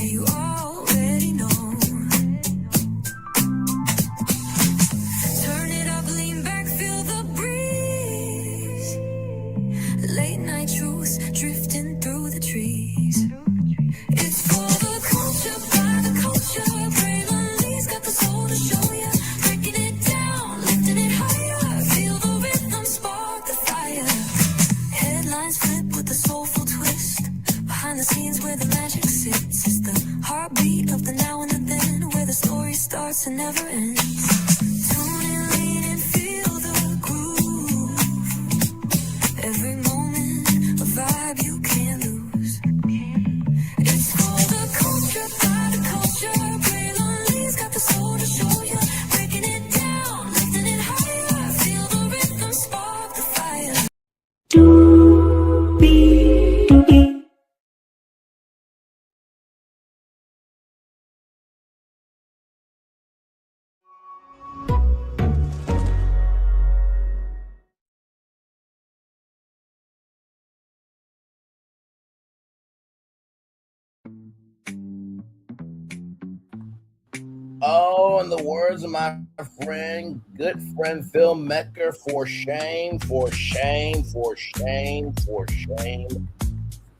you already know. Turn it up, lean back, feel the breeze. Late night truths drifting through the trees. It's for the culture, by the culture. Braylon Lee's got the soul to show ya. Breaking it down, lifting it higher. Feel the rhythm, spark the fire. Headlines flip with a soulful twist. Behind the scenes where the magic sits. It's the heartbeat of the now and the then, where the story starts and never ends. Tune in, lean in, feel the groove. Every moment, a vibe you can't lose. It's for the culture, by the culture. Braylon Lee's got the soul to show ya. Breaking it down, lifting it higher. Feel the rhythm, spark the fire. Oh, in the words of my friend, good friend Phil Metker, for shame, for shame, for shame, for shame,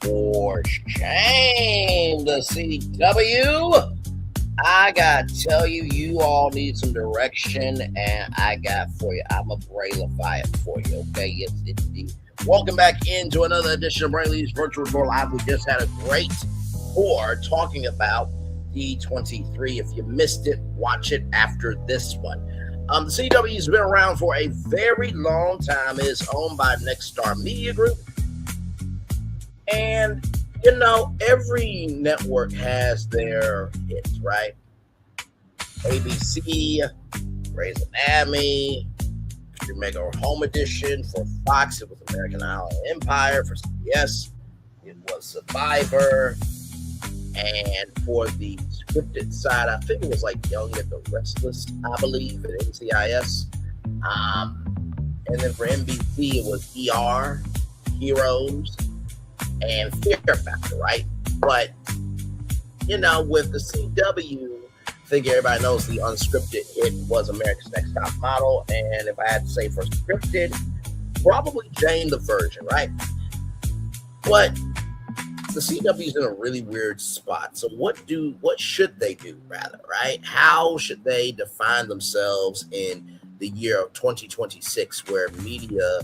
for shame. The CW. I got to tell you, you all need some direction, and I got for you. I'm a Braylon it for you, okay? Yes, indeed. Welcome back into another edition of Braylon's Virtual Tour Live. We just had a great tour talking about D23. If you missed it, watch it after this one. The CW has been around for a very long time. It is owned by Next Star Media Group. And, you know, every network has their hits, right? ABC, Grey's Anatomy, Mega Home Edition. For Fox, it was American Idol and Empire. For CBS, it was Survivor. And for the scripted side, I think it was like Young and the Restless, I believe, at NCIS. And then for NBC, it was ER, Heroes, and Fear Factor, right? But, you know, with the CW, I think everybody knows the unscripted hit was America's Next Top Model. And if I had to say for scripted, probably Jane the Virgin, right? But the CW is in a really weird spot. So what should they do, rather, right? How should they define themselves in the year of 2026, where media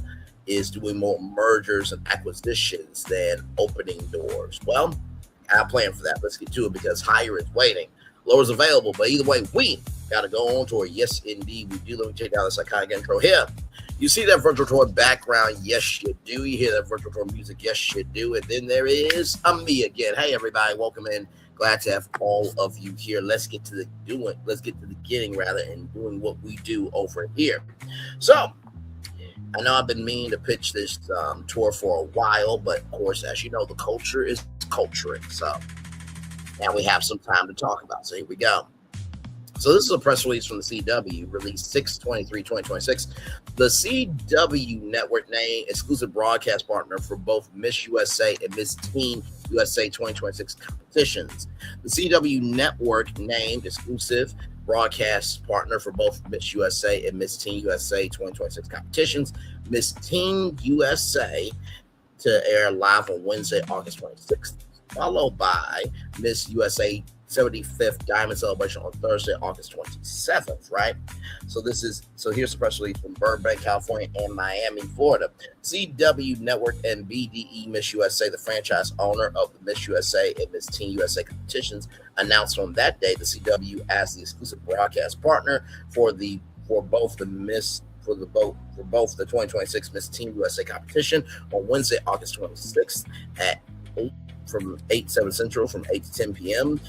is doing more mergers and acquisitions than opening doors? Well, I plan for that. Let's get to it, because higher is waiting. Lower is available. But either way, we got to go on tour. Yes, indeed, we do. Let me take down this iconic intro here. You see that virtual tour background? Yes, you do. You hear that virtual tour music? Yes, you do. And then there is me again. Hey, everybody, welcome in. Glad to have all of you here. Let's get to the doing. Let's get to the getting, rather, and doing what we do over here. So, I know I've been meaning to pitch this tour for a while, but of course, as you know, the culture is culturing. So, now we have some time to talk about. So here we go. So this is a press release from the CW, released 6/23/2026. The CW network named exclusive broadcast partner for both Miss USA and Miss Teen USA 2026 competitions. The CW network named exclusive broadcast partner for both Miss USA and Miss Teen USA 2026 competitions. Miss Teen USA to air live on Wednesday, August 26th, followed by Miss USA 75th Diamond Celebration on Thursday, August 27th, right? So here's the press release from Burbank, California, and Miami, Florida. CW Network and BDE Miss USA, the franchise owner of the Miss USA and Miss Teen USA competitions, announced on that day the CW as the exclusive broadcast partner for both the 2026 Miss Teen USA competition on Wednesday, August 26th at 7 Central, from 8 to 10 p.m.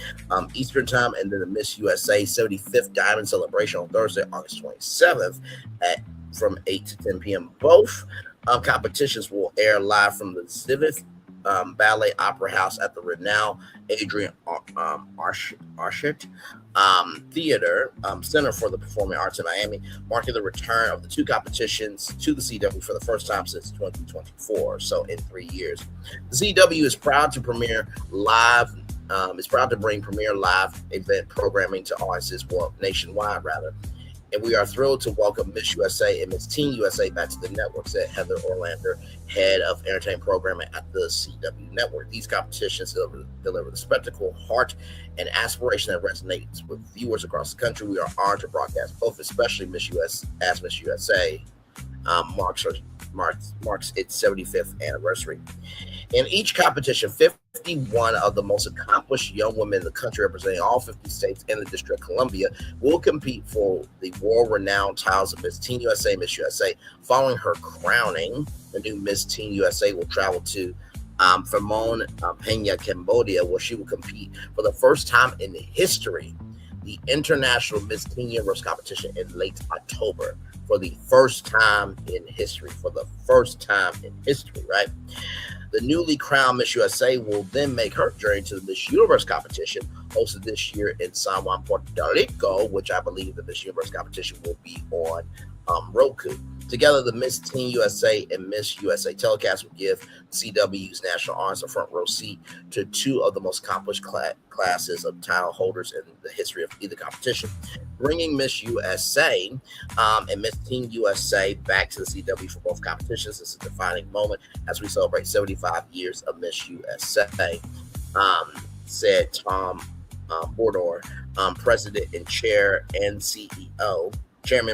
Eastern Time, and then the Miss USA 75th Diamond Celebration on Thursday, August 27th from 8 to 10 p.m. Both competitions will air live from the Civic Ballet Opera House at the renowned Adrian Arshit Theater Center for the Performing Arts in Miami, marking the return of the two competitions to the CW for the first time since 2024, so in 3 years. The CW is proud to premiere live is proud to bring premier live event programming to audiences nationwide, rather. And we are thrilled to welcome Miss USA and Miss Teen USA back to the network, said Heather Orlander, head of entertainment programming at the CW network. These competitions deliver the spectacle, heart, and aspiration that resonates with viewers across the country. We are honored to broadcast both, especially Miss USA marks its 75th anniversary. In each competition, 51 of the most accomplished young women in the country, representing all 50 states and the District of Columbia, will compete for the world-renowned titles of Miss Teen USA and Miss USA. Following her crowning, the new Miss Teen USA will travel to Phnom Penh, Cambodia, where she will compete for the first time in history, the International Miss Teen Universe competition in late October. For the first time in history, right? The newly crowned Miss USA will then make her journey to the Miss Universe competition, hosted this year in San Juan, Puerto Rico, which I believe the Miss Universe competition will be on Roku. Together, the Miss Teen USA and Miss USA telecast will give CW's national honors a front row seat to two of the most accomplished classes of title holders in the history of either competition. Bringing Miss USA and Miss Teen USA back to the CW for both competitions is a defining moment as we celebrate 75 years of Miss USA, said Tom Bordor, President and Chairman,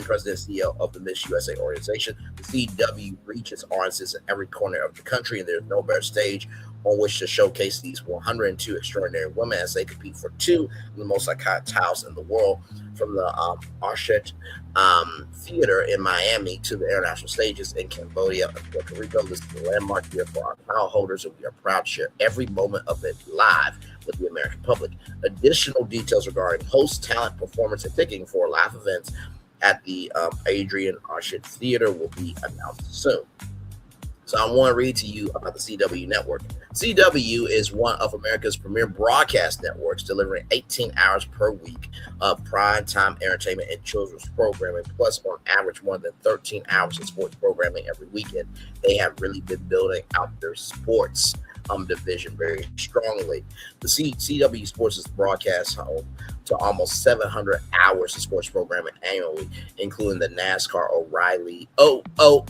President, and CEO of the Miss USA organization. The CW reaches audiences in every corner of the country, and there's no better stage on which to showcase these 102 extraordinary women as they compete for two of the most iconic titles in the world, from the Archet Theater in Miami to the international stages in Cambodia and Puerto Rico. This is a landmark year for our title holders, and we are proud to share every moment of it live with the American public. Additional details regarding host, talent, performance, and ticketing for live events at the Adrian Archet Theater will be announced soon. So I want to read to you about the CW network. CW is one of America's premier broadcast networks, delivering 18 hours per week of primetime entertainment and children's programming, plus on average more than 13 hours of sports programming every weekend. They have really been building out their sports division very strongly. The CW Sports is broadcast home to almost 700 hours of sports programming annually, including the NASCAR O'Reilly Auto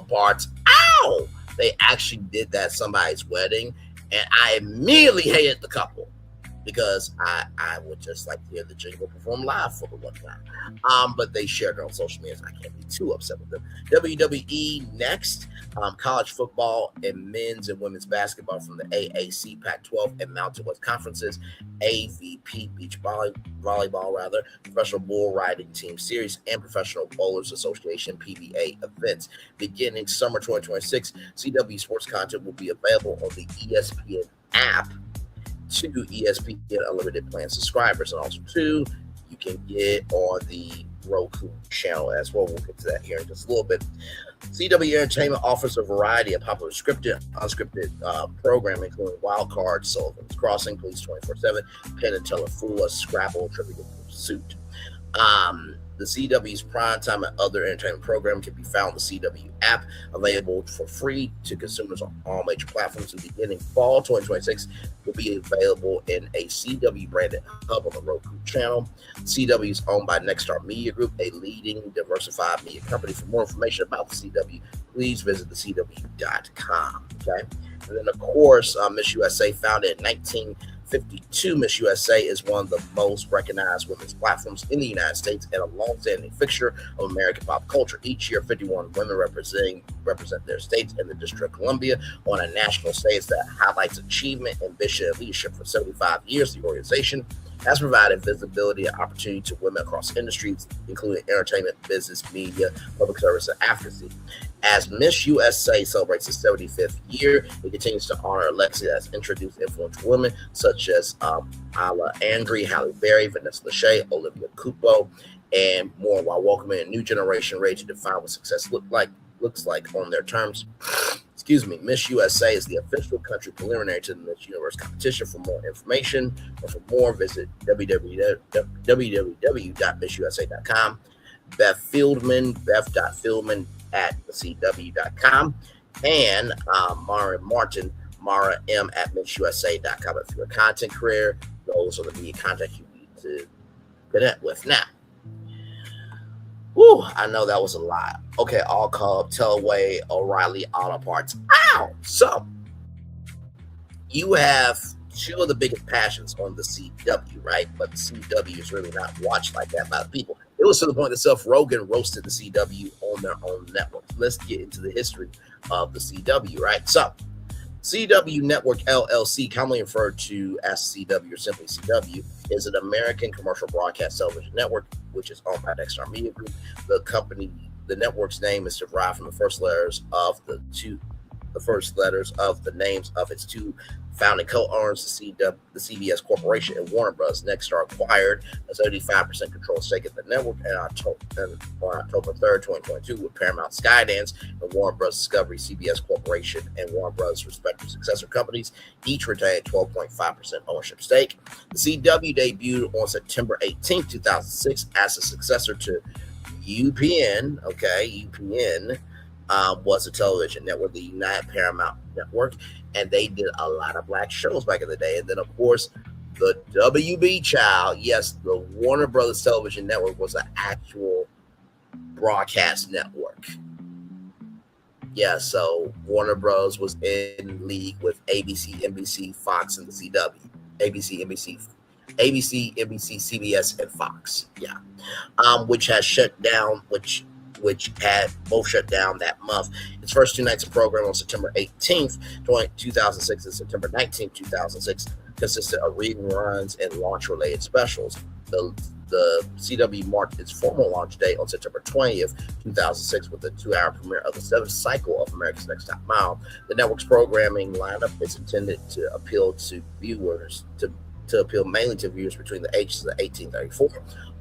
Parts. Ow! They actually did that at somebody's wedding, and I immediately hated the couple because I would just like to hear the jingle perform live for the one time. But they shared it on social media, so I can't be too upset with them. WWE next. College football and men's and women's basketball from the AAC, Pac-12, and Mountain West conferences, AVP beach volleyball, professional bull riding team series, and professional bowlers association PBA events. Beginning summer 2026, CW sports content will be available on the ESPN app to ESPN Unlimited plan subscribers, and also too, you can get on the Roku channel as well. We'll get to that here in just a little bit. CW Entertainment offers a variety of popular scripted, unscripted programming, including Wild Card, Sullivan's Crossing, Police 24/7, Penn and Teller Fool, Scrabble, Trivial Pursuit. The CW's primetime and other entertainment programming can be found on the CW app, available for free to consumers on all major platforms. And beginning fall 2026, will be available in a CW branded hub on the Roku channel. CW is owned by Nexstar Media Group, a leading diversified media company. For more information about the CW, please visit thecw.com. Okay, and then of course, Miss USA, founded in 1952, Miss USA is one of the most recognized women's platforms in the United States and a long-standing fixture of American pop culture. Each year, 51 women represent their states in the District of Columbia on a national stage that highlights achievement, ambition, and leadership. For 75 years, the organization has provided visibility and opportunity to women across industries, including entertainment, business, media, public service, and advocacy. As Miss USA celebrates its 75th year, it continues to honor a legacy that has introduced influential women such as Ala Andre, Halle Berry, Vanessa Lachey, Olivia Cupo, and more, while welcoming a new generation ready to define what success looks like on their terms. Miss USA is the official country preliminary to the Miss Universe competition. For more information or for more, visit www.missusa.com. Beth.Fieldman at thecw.com, and Mari Martin, Mara M at MixUSA.com. If you're a content creator, those are the media contacts you need to connect with. Now, I know that was a lot. Okay, All Cub, Tellway, O'Reilly Auto Parts. Ow! So, you have two of the biggest passions on the CW, right? But the CW is really not watched like that by the people. It was to the point that Seth Rogen roasted the CW on their own network. Let's get into the history of the CW, right? So, CW Network LLC, commonly referred to as CW or simply CW, is an American commercial broadcast television network which is owned by Nexstar Media Group. The network's name is derived from the first letters of the names of its two founding co-owners, the CBS Corporation and Warner Bros. Nexstar acquired a 35% control stake in the network on October 3rd, 2022, with Paramount, Skydance, and Warner Bros. Discovery, CBS Corporation, and Warner Bros. Respective successor companies each retained 12.5% ownership stake. The CW debuted on September 18, 2006, as a successor to UPN. Okay, UPN. Was a television network, the United Paramount Network, and they did a lot of black shows back in the day. And then, of course, the WB Child, yes, the Warner Brothers Television Network was an actual broadcast network. Yeah, so Warner Bros. Was in league with ABC, NBC, Fox, and the CW. ABC, NBC, CBS, and Fox. Yeah, which has shut down, which had both shut down that month. Its first two nights of program on September 18th, 2006 and September 19th, 2006 consisted of reruns and launch-related specials. The CW marked its formal launch date on September 20th, 2006 with the 2-hour premiere of the 7th cycle of America's Next Top Mile. The network's programming lineup is intended to appeal to viewers, to appeal mainly to viewers between the ages of 18 and 34.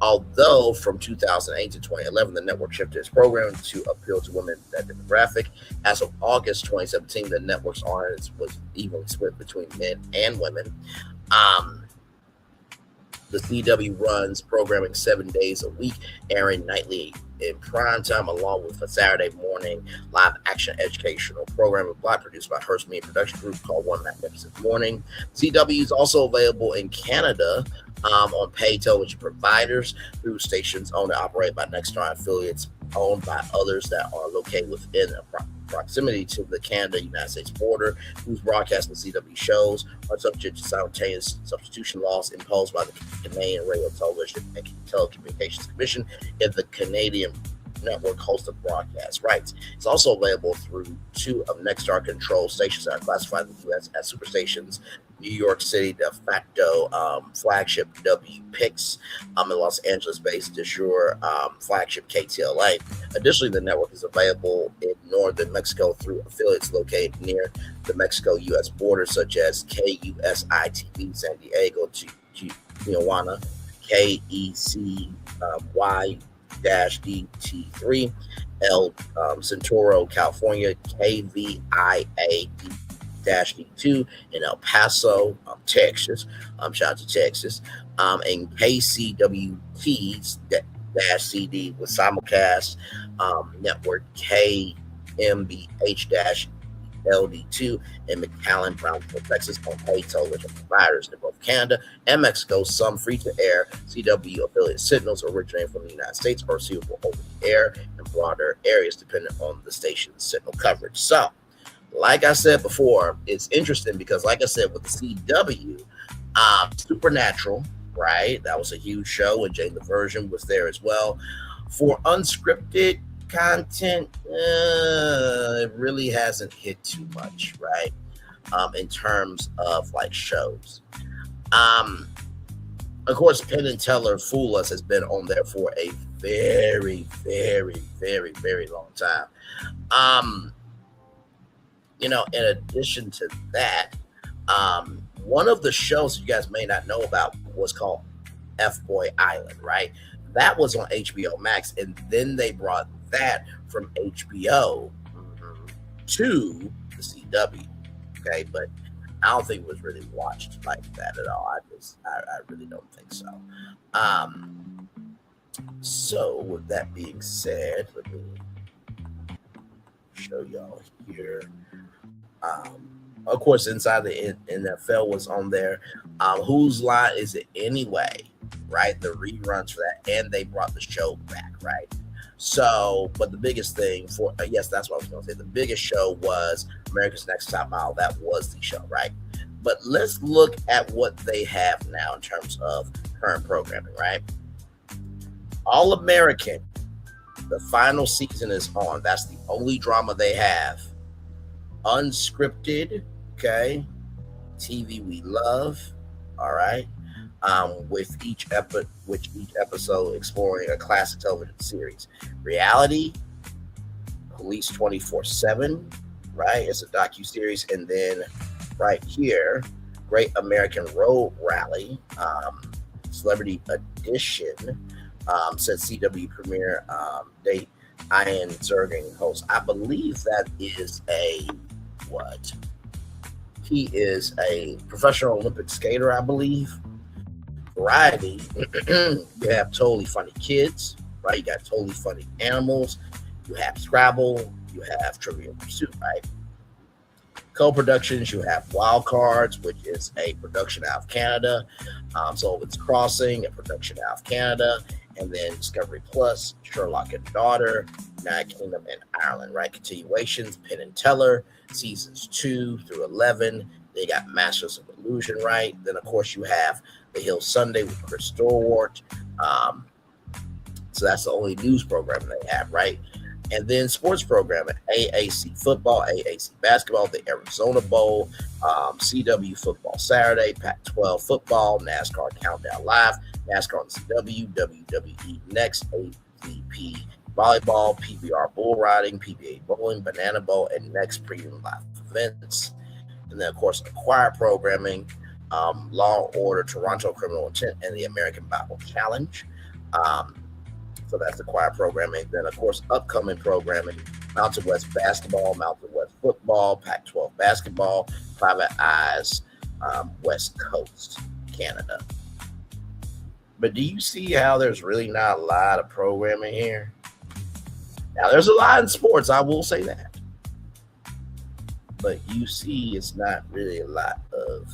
Although from 2008 to 2011, the network shifted its programming to appeal to women in that demographic. As of August 2017, the network's audience was evenly split between men and women. The CW runs programming 7 days a week, airing nightly in prime time, along with a Saturday morning live action educational programming block produced by Hearst Media Production Group called One Magnificent Morning. CW is also available in Canada on paid television providers through stations owned and operated by Nexstar affiliates owned by others that are located within proximity to the Canada-United States border, whose broadcasting CW shows are subject to simultaneous substitution laws imposed by the Canadian Radio, Television, and Telecommunications Commission if the Canadian network hosts the broadcast rights. It's also available through two of Nexstar-controlled stations that are classified in the U.S. as superstations: New York City de facto flagship WPIX, and Los Angeles-based de jure flagship KTLA. Additionally, the network is available in northern Mexico through affiliates located near the Mexico-U.S. border, such as KUSI-TV San Diego to Tijuana, KECY-DT3, El Centuro, California, KVIA-D2 in El Paso, Texas. Shout out to Texas. And KCWT-CD with simulcast network KMBH-LD2 in McAllen, Brownsville, Texas, on paid television providers in both Canada and Mexico. Some free-to-air CW affiliate signals originating from the United States are receivable over the air in broader areas depending on the station's signal coverage. So, like I said before, it's interesting because, like I said, with the CW, Supernatural, right? That was a huge show, and Jane the Virgin was there as well. For unscripted content, it really hasn't hit too much, right? In terms of like shows. Of course, Penn and Teller Fool Us has been on there for a very, very, very, very long time. In addition to that, one of the shows you guys may not know about was called F-Boy Island, right? That was on HBO Max, and then they brought that from HBO to the CW. Okay, but I don't think it was really watched like that at all. I really don't think so. So with that being said, let me show y'all here. Of course, inside the NFL was on there. Whose Line Is It Anyway? Right, the reruns for that, and they brought the show back. Right. So, but the biggest thing for yes, that's what I was going to say. The biggest show was America's Next Top Mile. That was the show, right? But let's look at what they have now in terms of current programming, right? All American, the final season is on. That's the only drama they have. Unscripted, okay? TV we love, all right? With each episode exploring a classic television series. Reality, Police 24/7, right? It's a docu-series. And then right here, Great American Road Rally, Celebrity Edition, said CW premiere date. Ian Zergang host. I believe that is a what? He is a professional Olympic skater, I believe. Variety, you have Totally Funny Kids, right? You got Totally Funny Animals. You have Scrabble. You have Trivial Pursuit, right? Co-productions, you have Wild Cards, which is a production out of Canada. So it's Crossing, a production out of Canada. And then Discovery Plus, Sherlock and Daughter, United Kingdom and Ireland, right? Continuations, Penn and Teller, seasons 2 through 11. They got Masters of Illusion, right? Then, of course, you have The Hill Sunday with Chris Stewart. So that's the only news program they have, right? And then sports programming, AAC football, AAC basketball, the Arizona Bowl, CW football Saturday, Pac-12 football, NASCAR Countdown Live, NASCAR on CW, WWE Next, AVP volleyball, PBR bull riding, PBA bowling, Banana Bowl, and Next premium live events. And then, of course, acquired programming, Law and Order, Toronto Criminal Intent, and the American Bible Challenge. So that's acquired programming. Then, of course, upcoming programming, Mountain West basketball, Mountain West football, Pac-12 basketball, Private Eyes, West Coast, Canada. But do you see how there's really not a lot of programming here? Now, there's a lot in sports, I will say that. But you see it's not really a lot of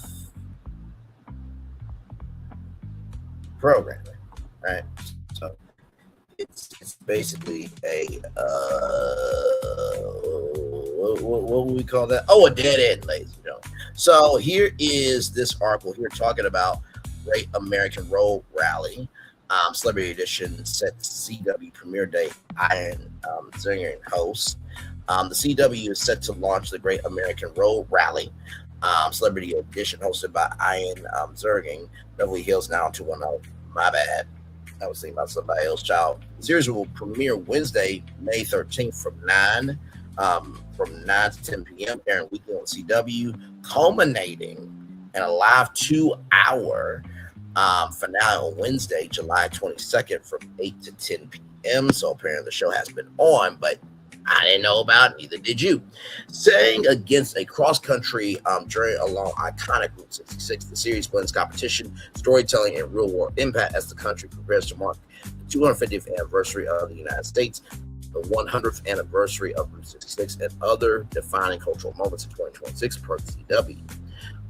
programming, right? So it's basically a what would we call that? Oh, a dead end, ladies and gentlemen. So here is this article here talking about Great American Road Rally, Celebrity Edition, set CW premiere date. Ian Zinger host. The CW is set to launch the Great American Road Rally, Celebrity Edition, hosted by Ian Zergang. Beverly Hills 90210. My bad. I was thinking about somebody else, child. The series will premiere Wednesday, May 13th from 9 to 10 p.m. airing weekly on CW, culminating in a live 2-hour finale on Wednesday, July 22nd from 8 to 10 p.m. So apparently the show has been on, but I didn't know about it, neither did you. Saying against a cross-country journey along iconic Route 66, the series blends competition, storytelling, and real-world impact as the country prepares to mark the 250th anniversary of the United States, the 100th anniversary of Route 66, and other defining cultural moments in 2026 per CW.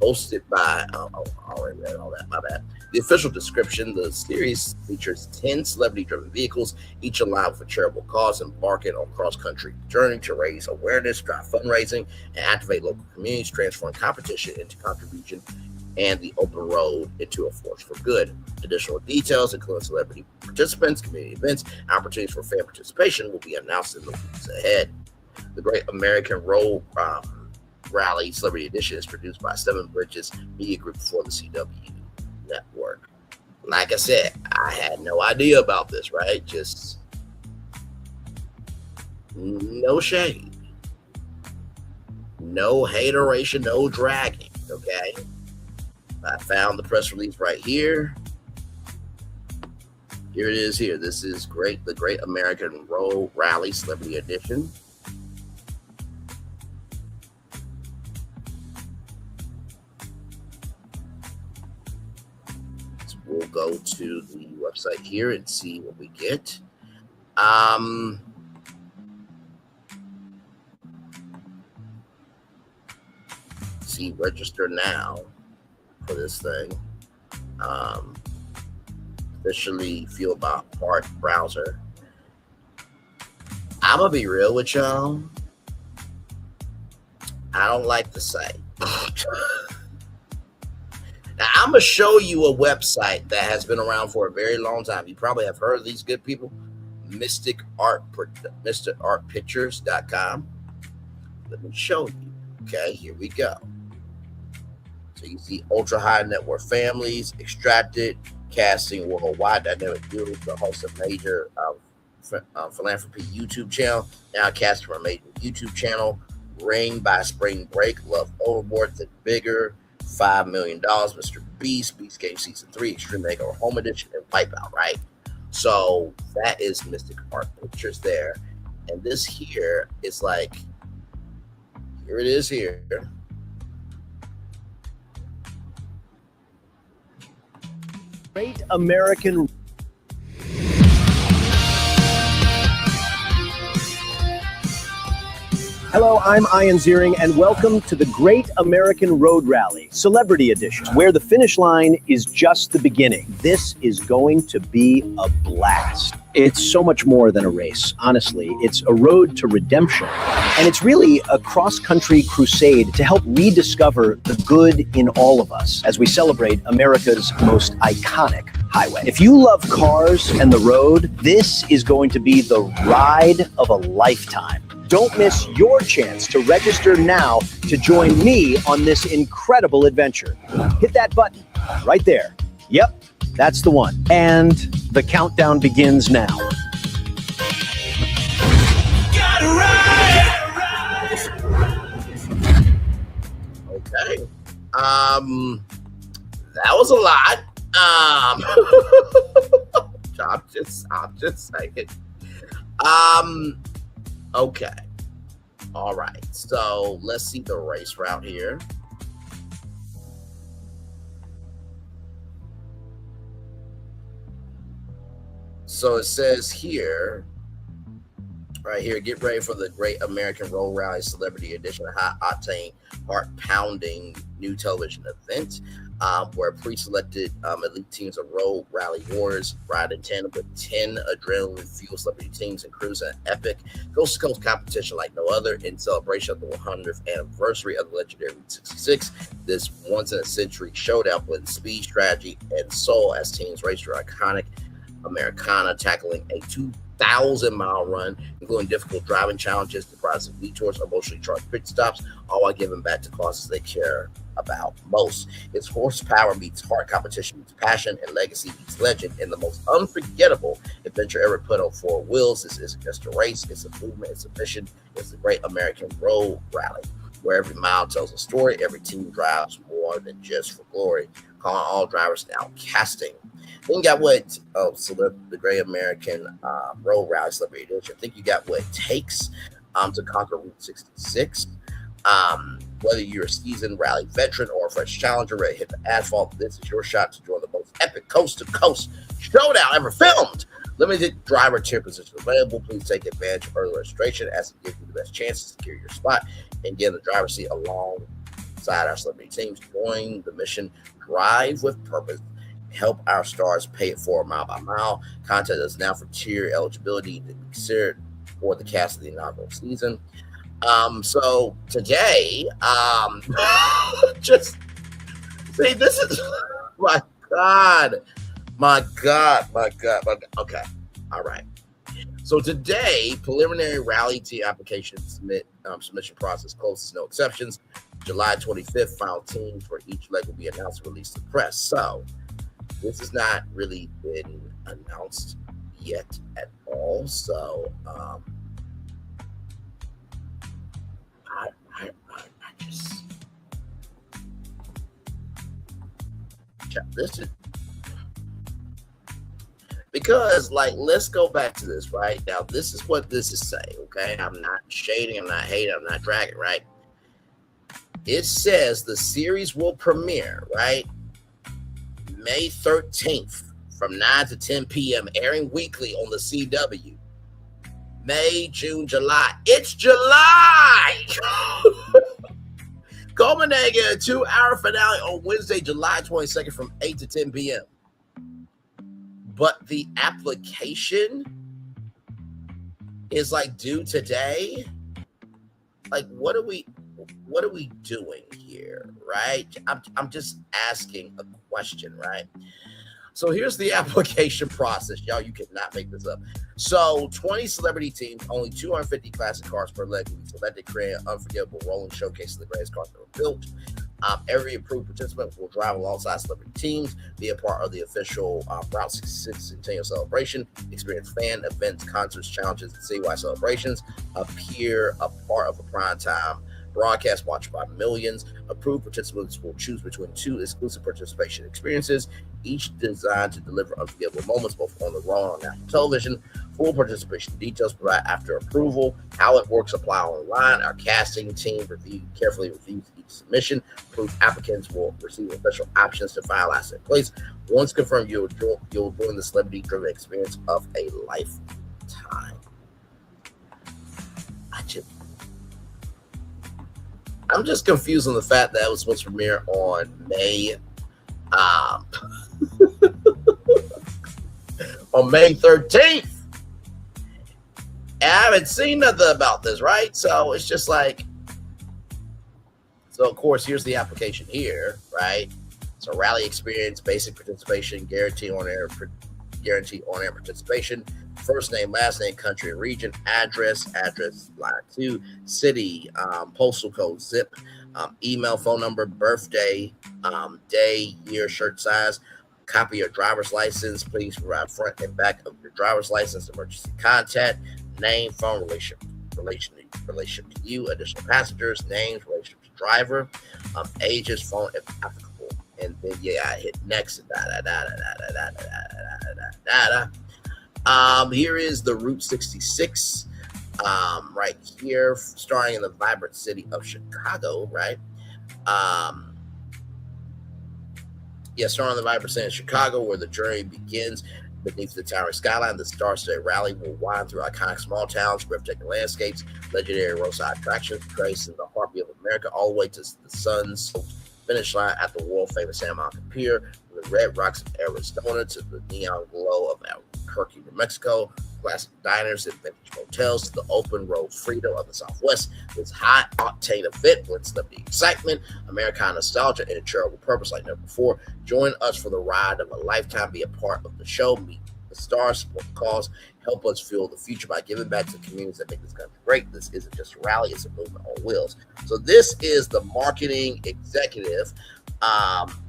Hosted by, I already read all that, my bad. The official description, the series features 10 celebrity-driven vehicles, each aligned with a charitable cause, embarking on cross-country journey to raise awareness, drive fundraising, and activate local communities, transforming competition into contribution and the open road into a force for good. Additional details, including celebrity participants, community events, and opportunities for fan participation, will be announced in the weeks ahead. The Great American Road Rally Celebrity Edition is produced by Seven Bridges Media Group for the CW network. Like I said, I had no idea about this, right? Just no shade, no hateration, no dragging, okay? I found the press release right here. Here it is here. This is the Great American Road Rally Celebrity Edition. We'll go to the website here and see what we get. see register now for this thing. Officially fuel by Heart browser. I'm gonna be real with y'all. I don't like the site. Now, I'm gonna show you a website that has been around for a very long time. You probably have heard of these good people. MysticArtPictures.com. Let me show you. Okay, here we go. So you see ultra high net worth families, extracted, casting worldwide, dynamic dudes, the host of major philanthropy YouTube channel, now cast from a major YouTube channel, Ring by Spring Break, Love Overboard, Think Bigger, $5 million, Mr. Beast Game Season 3, Extreme Makeover Home Edition, and Wipeout, right? So that is Mystic Art Pictures there. And this here is like, here it is here. Great American. Hello, I'm Ian Ziering, and welcome to the Great American Road Rally, Celebrity Edition, where the finish line is just the beginning. This is going to be a blast. It's so much more than a race, honestly. It's a road to redemption. And it's really a cross-country crusade to help rediscover the good in all of us as we celebrate America's most iconic highway. If you love cars and the road, this is going to be the ride of a lifetime. Don't miss your chance to register now to join me on this incredible adventure. Hit that button right there. Yep, that's the one. And the countdown begins now. Okay. That was a lot. I'm just saying. Okay. All right. So let's see the race route here. So it says here, right here, get ready for the Great American Road Rally Celebrity Edition, high octane, heart pounding new television event. Where pre-selected elite teams of road rally warriors ride in tandem with 10 adrenaline-fueled celebrity teams and crews in an epic coast-to-coast competition like no other in celebration of the 100th anniversary of the legendary Route 66. This once-in-a-century showdown with speed, strategy, and soul as teams race through iconic Americana, tackling a 2,000-mile run, including difficult driving challenges, comprising detours, emotionally charged pit stops, all while giving back to causes they care about most. It's horsepower meets heart, competition meets passion, and legacy meets legend in the most unforgettable adventure ever put on four wheels. This isn't just a race, it's a movement, it's a mission, it's the Great American Road Rally, where every mile tells a story, every team drives more than just for glory. Calling all drivers now casting. Then you got what the Great American Road Rally Celebrity Edition. I think you got what it takes to conquer Route 66. Whether you're a seasoned rally veteran or a fresh challenger ready to hit the asphalt, this is your shot to join the most epic coast-to-coast showdown ever filmed. Limited driver tier positions available. Please take advantage of early registration as it gives you the best chance to secure your spot and get in the driver's seat alongside our celebrity teams. Join the mission, drive with purpose. Help our stars pay it forward mile by mile. Contact us now for tier eligibility to be considered for the cast of the inaugural season. So today, just see, this is my God. Okay. All right. So today, preliminary rally team application submission process closes, no exceptions. July 25th, final teams for each leg will be announced and released to the press. So this has not really been announced yet at all. So, I just this is because, like, let's go back to this right now. This is what this is saying. Okay, I'm not shading, I'm not hating, I'm not dragging. Right? It says the series will premiere right May 13th from 9 to 10 p.m. airing weekly on the CW. May, June, July. It's July. Culminating a 2-hour finale on Wednesday, July 22nd from 8 to 10 p.m. But the application is like due today. Like, what are we doing here, right? I'm just asking a question, right? So here's the application process. Y'all, you cannot make this up. So 20 celebrity teams, only 250 classic cars per leg will be selected, create an unforgettable rolling showcase of the greatest cars that were built. Every approved participant will drive alongside celebrity teams, be a part of the official Route 66 Centennial Celebration, experience fan events, concerts, challenges, and citywide celebrations, appear a part of a primetime broadcast watched by millions. Approved participants will choose between 2 exclusive participation experiences, each designed to deliver unforgettable moments both on the raw and on national television. Full participation details provided after approval. How it works apply online. Our casting team carefully reviews each submission. Approved applicants will receive official options to finalize their place. Once confirmed, you'll join the celebrity-driven experience of a lifetime. I'm just confused on the fact that it was supposed to premiere on May on May 13th. And I haven't seen nothing about this, right? So it's just like, so of course, here's the application here, right? So rally experience, basic participation, guarantee on-air participation, first name, last name, country and region, address, line 2, city, postal code, zip, email, phone number, birthday, day, year, shirt size, copy of your driver's license. Please provide front and back of your driver's license, emergency contact, name, phone, relationship to you, additional passengers, names, relationship to driver, ages, phone, if applicable. And then I hit next. Here is the Route 66, right here, starring in the vibrant city of Chicago, right? Starring in the vibrant city of Chicago, where the journey begins beneath the towering skyline. The Star State Rally will wind through iconic small towns, breathtaking landscapes, legendary roadside attractions, tracing the heartbeat of America, all the way to the sun-soaked finish line at the world-famous San Mountain Pier, from the red rocks of Arizona to the neon glow of Albuquerque, New Mexico, classic diners and vintage motels to the open road freedom of the Southwest. This high-octane event blends the excitement, Americana nostalgia, and a charitable purpose like never before. Join us for the ride of a lifetime. Be a part of the show. Meet the stars, support the cause, help us fuel the future by giving back to the communities that make this country great. This isn't just a rally, it's a movement on wheels. So this is the marketing executive,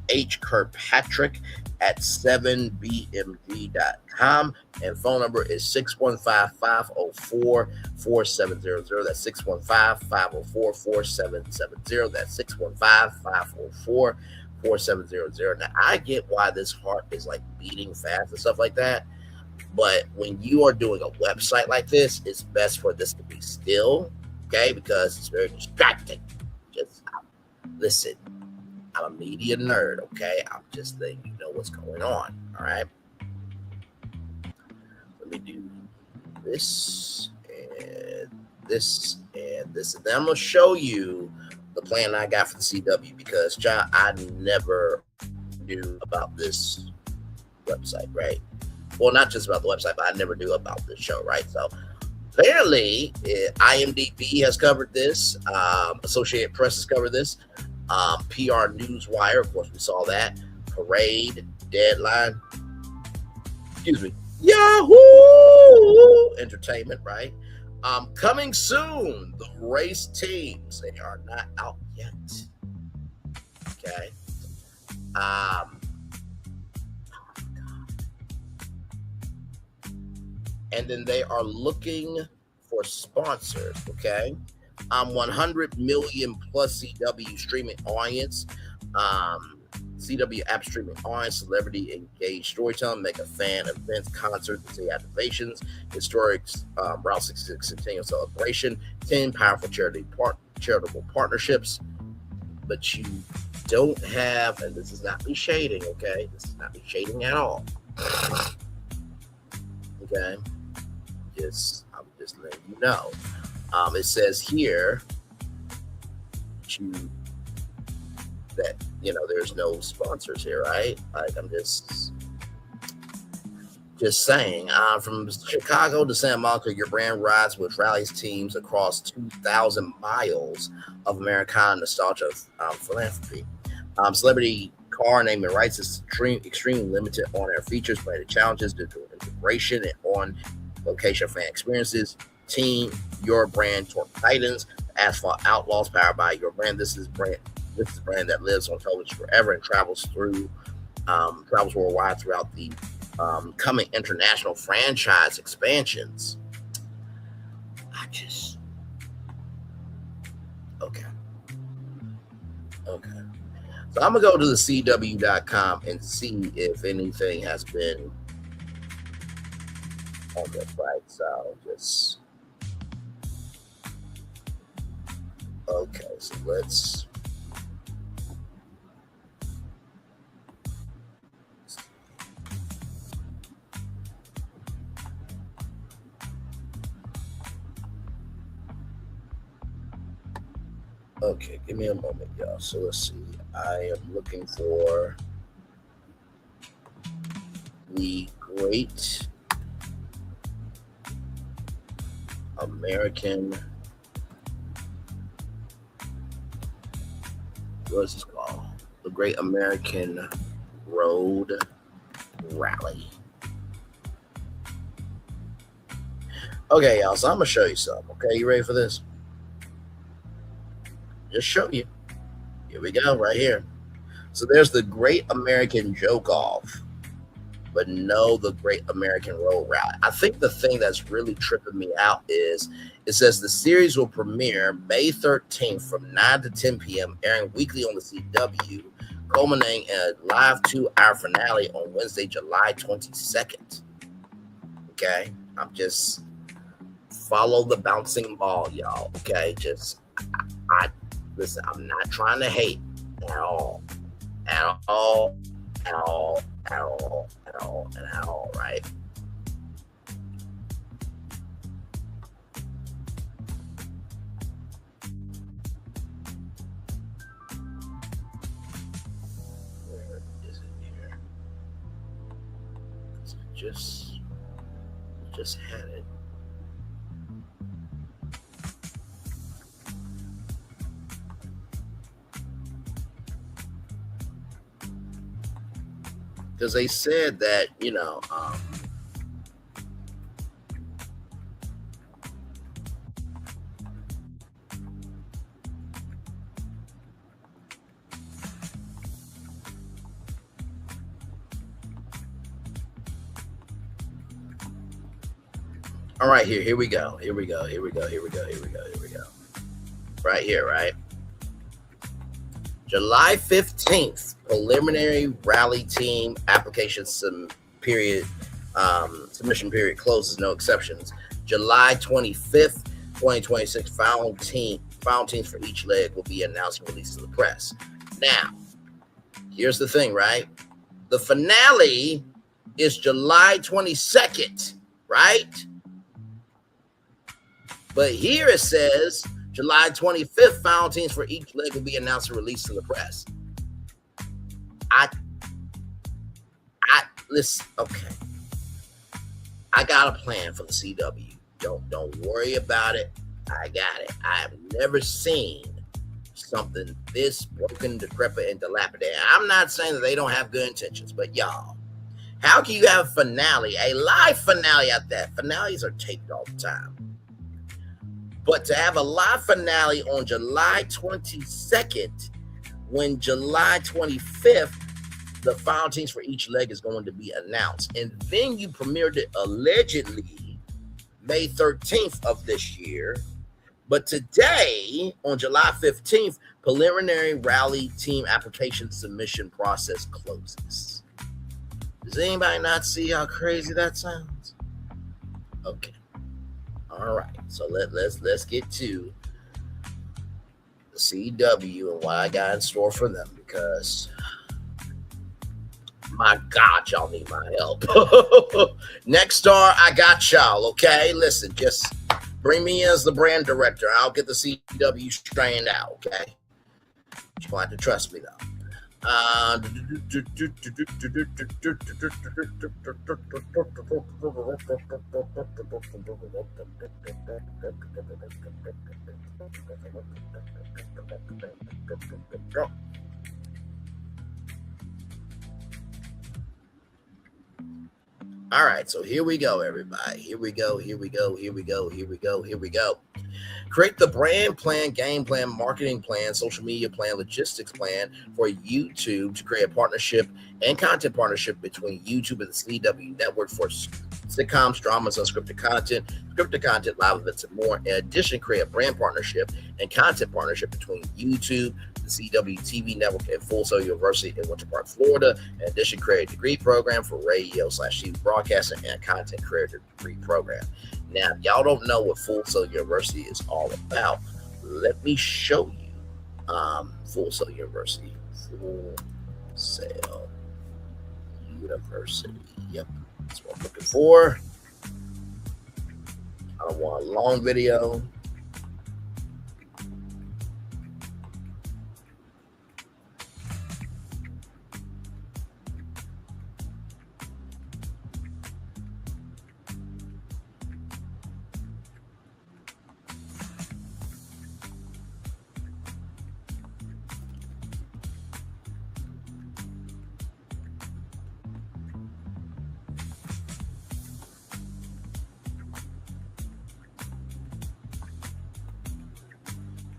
H. Kirkpatrick at 7bmg.com, and phone number is 615-504-4700. That's 615-504-4770. That's 615-504-4700. Now, I get why this heart is like beating fast and stuff like that, but when you are doing a website like this, it's best for this to be still, okay? Because it's very distracting. Just listen. I'm a media nerd, okay? I'm just letting you know what's going on, all right? Let me do this and this and this. And then I'm going to show you the plan I got for the CW because, John, I never knew about this website, right? Well, not just about the website, but I never knew about this show, right? So apparently, IMDb has covered this. Associated Press has covered this. PR Newswire, of course, we saw that. Parade, Deadline, Yahoo Entertainment, right? Coming soon, the race teams. They are not out yet. Okay. And then they are looking for sponsors, okay? 100 million plus CW streaming audience, CW app streaming audience, celebrity engaged storytelling, mega fan events, concerts, and activations, historic Route 66 Centennial Celebration, 10 powerful charitable partnerships. But you don't have, and this is not me shading, okay? This is not me shading at all. Okay? I'm just letting you know. It says here you that, there's no sponsors here, right? Like, I'm just saying. From Chicago to Santa Monica, your brand rides with rallies teams across 2,000 miles of Americana nostalgia philanthropy. Celebrity car naming rights is extremely limited on-air features, branded challenges, digital integration, and on-location fan experiences. Team your brand Torque Titans, Asphalt Outlaws, powered by your brand. This is a brand that lives on television forever and travels worldwide throughout the coming international franchise expansions. Okay. So I'm gonna go to the CW.com and see if anything has been on the site. So so let's okay, give me a moment, y'all. So let's see. I am looking for the Great American, what is this called? The Great American Road Rally. Okay, y'all. So I'm gonna show you something. Okay, you ready for this? Just show you. Here we go, right here. So there's the Great American Joke Off, but no, the Great American Road Rally. I think the thing that's really tripping me out is it says the series will premiere May 13th from 9 to 10 p.m., airing weekly on the CW, culminating in a live 2-hour finale on Wednesday, July 22nd. Okay, I'm just follow the bouncing ball, y'all. Okay, listen, I'm not trying to hate at all, right? Where is it here? Just had it. Because they said that, all right, here we go. Right here, right? July 15th, preliminary rally team application submission period closes, no exceptions. July 25th, 2026, found teams for each leg will be announced and released to the press. Now, here's the thing, right? The finale is July 22nd, right? But here it says July 25th, final teams for each leg will be announced and released to the press. Listen, okay. I got a plan for the CW. Don't worry about it. I got it. I have never seen something this broken, decrepit, and dilapidated. I'm not saying that they don't have good intentions, but y'all, how can you have a finale, a live finale at that? Finales are taped all the time. But to have a live finale on July 22nd, when July 25th, the final teams for each leg is going to be announced. And then you premiered it allegedly May 13th of this year. But today, on July 15th, preliminary rally team application submission process closes. Does anybody not see how crazy that sounds? Okay. All right. So let's get to the CW and what I got in store for them, because my God, y'all need my help. Next star, I got y'all, okay? Listen, just bring me in as the brand director. I'll get the CW straightened out, okay? You're going to have to trust me, though. All right, so here we go, everybody. Here we go. Create the brand plan, game plan, marketing plan, social media plan, logistics plan for YouTube to create a partnership and content partnership between YouTube and the CW network for sitcoms, dramas, unscripted content, scripted content, live events, and more. In addition, create a brand partnership and content partnership between YouTube, the CW TV network, and Full Sail University in Winter Park, Florida. In addition, create a degree program for radio/TV broadcasting and a content creator degree program. Now, if y'all don't know what Full Sail University is all about, let me show you Full Sail University. Full Sail University. Yep, that's what I'm looking for. I don't want a long video.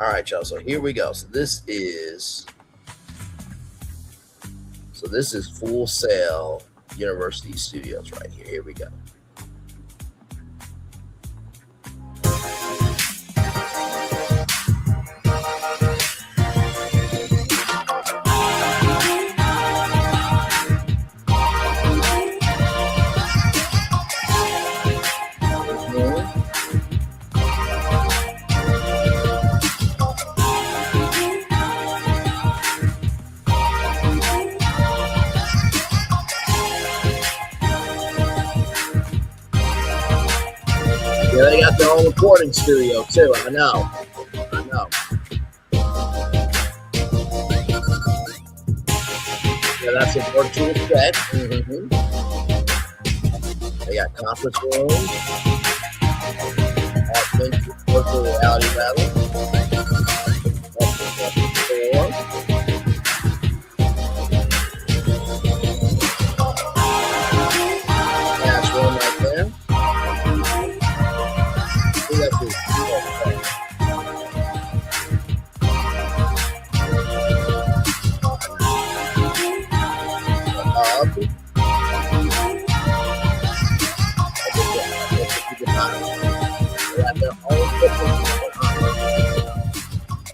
All right, y'all. So here we go. So this is Full Sail University Studios right here. Here we go. Yeah, they got their own recording studio too. I know. Yeah, that's a virtual set. Mm-hmm. They got conference rooms, augmented virtual reality battle, classroom right there.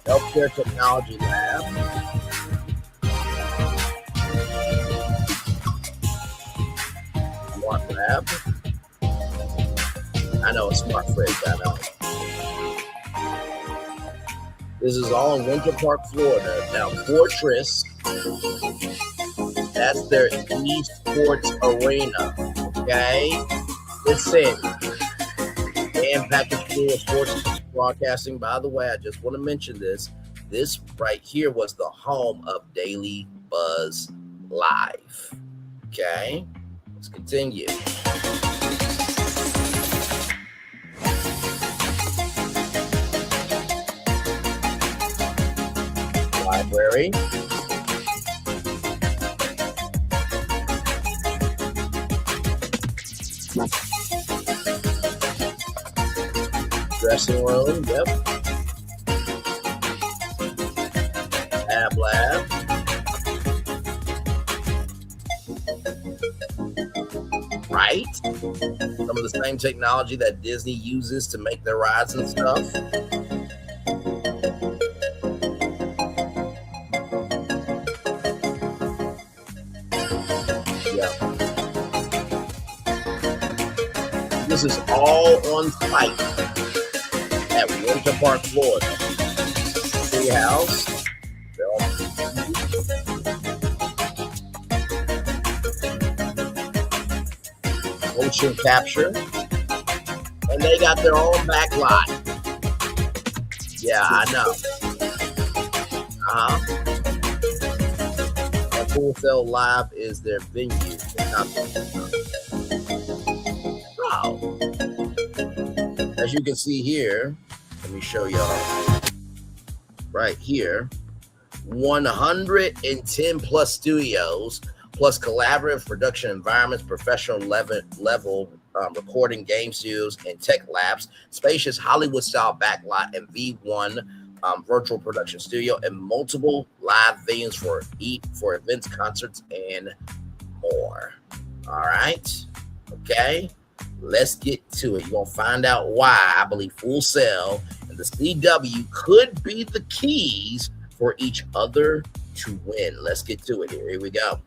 Healthcare Technology Lab. Smart Lab. I know, a smart fridge, I know. This is all in Winter Park, Florida. Now, Fortress, that's their eSports arena, okay? Listen, and package full of sports broadcasting. By the way, I just want to mention this. This right here was the home of Daily Buzz Live. Okay, let's continue. Library. Dressing room, yep. Lab. Right? Some of the same technology that Disney uses to make their rides and stuff. Yeah. This is all on site at Winter Park, Florida. Tree house. Motion capture. And they got their own back lot. Yeah, I know. Full Sail Live is their venue. Wow. As you can see here, let me show y'all right here. 110 plus studios, plus collaborative production environments, professional level recording game studios, and tech labs, spacious Hollywood-style backlot, and V1 virtual production studio, and multiple live venues for events, concerts, and more. All right. Okay. Let's get to it. You're going to find out why I believe Full Sail and the CW could be the keys for each other to win. Let's get to it here. Here we go.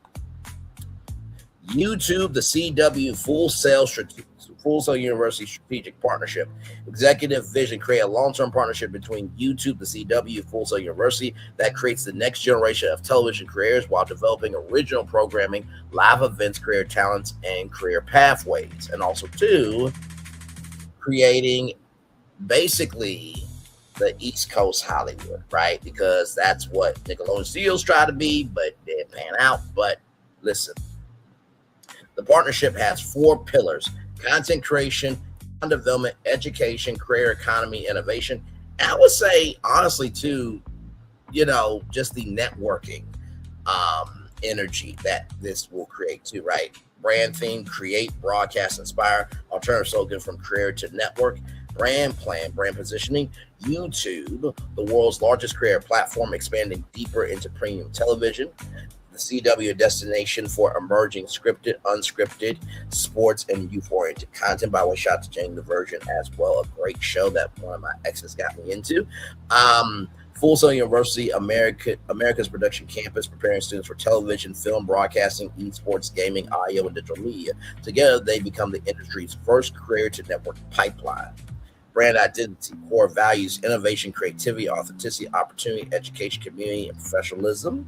YouTube, the CW, Full Sail University Strategic Partnership. Executive vision: create a long-term partnership between YouTube, the CW, Full Sail University that creates the next generation of television careers while developing original programming, live events, career talents, and career pathways. And also, two, creating basically the East Coast Hollywood, right? Because that's what Nickelodeon Studios try to be, but they didn't pan out. But listen, the partnership has 4 pillars: content creation, development, education, career economy, innovation. And I would say, honestly, too, just the networking energy that this will create too, right? Brand theme: create, broadcast, inspire. Alternative slogan: from career to network. Brand plan, brand positioning. YouTube, the world's largest career platform, expanding deeper into premium television. CW, a destination for emerging scripted, unscripted, sports, and youth-oriented content. By the way, shout out to Jane the Virgin as well. A great show that one of my exes got me into. Full Sail University, America's production campus, preparing students for television, film, broadcasting, esports, gaming, audio, and digital media. Together, they become the industry's first career-to-network pipeline. Brand identity, core values: innovation, creativity, authenticity, opportunity, education, community, and professionalism.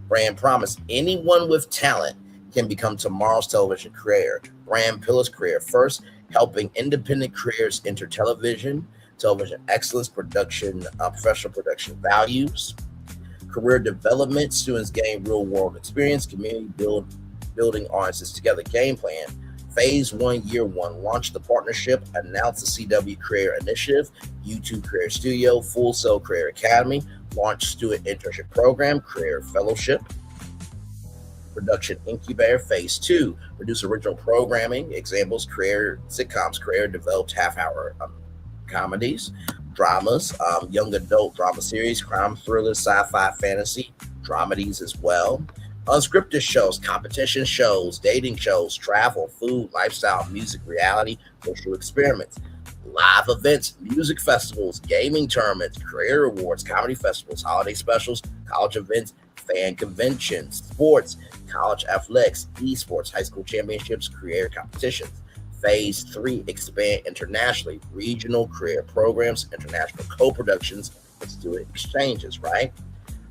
Brand promise: anyone with talent can become tomorrow's television career. Brand pillars: career first, helping independent careers enter television excellence, production, professional production values. Career development: students gain real world experience, community building audiences together. Game plan: phase 1, year 1, launch the partnership, announce the CW Career Initiative, YouTube Career Studio, Full Sail Career Academy, launch student internship program, career fellowship, production incubator. Phase 2, produce original programming, examples: career sitcoms, career developed half-hour comedies, dramas, young adult drama series, crime thrillers, sci-fi, fantasy, dramedies as well. Unscripted shows, competition shows, dating shows, travel, food, lifestyle, music, reality, social experiments. Live events, music festivals, gaming tournaments, career awards, comedy festivals, holiday specials, college events, fan conventions, sports, college athletics, esports, high school championships, career competitions. Phase 3, expand internationally, regional career programs, international co-productions, and student exchanges, right?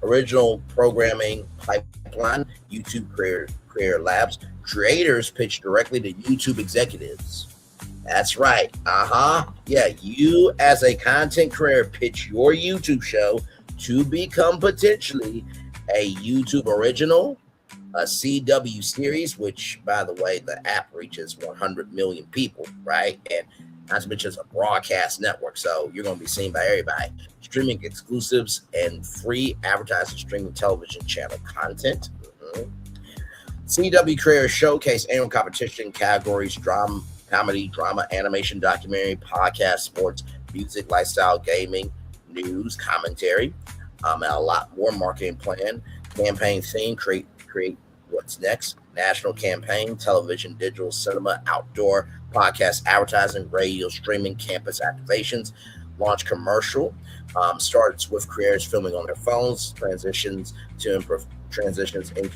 Original programming pipeline, YouTube career labs. Creators pitch directly to YouTube executives. That's right. Yeah, you as a content creator pitch your YouTube show to become potentially a YouTube original, a CW series, which, by the way, the app reaches 100 million people, right? And not to mention it's a broadcast network, so you're going to be seen by everybody. Streaming exclusives and free advertising streaming television channel content. CW Career Showcase annual competition categories: drama, comedy, drama, animation, documentary, podcast, sports, music, lifestyle, gaming, news, commentary, and a lot more. Marketing plan, campaign theme, create what's next, national campaign, television, digital, cinema, outdoor, podcast, advertising, radio, streaming, campus activations, launch commercial. Starts with creators filming on their phones, transitions into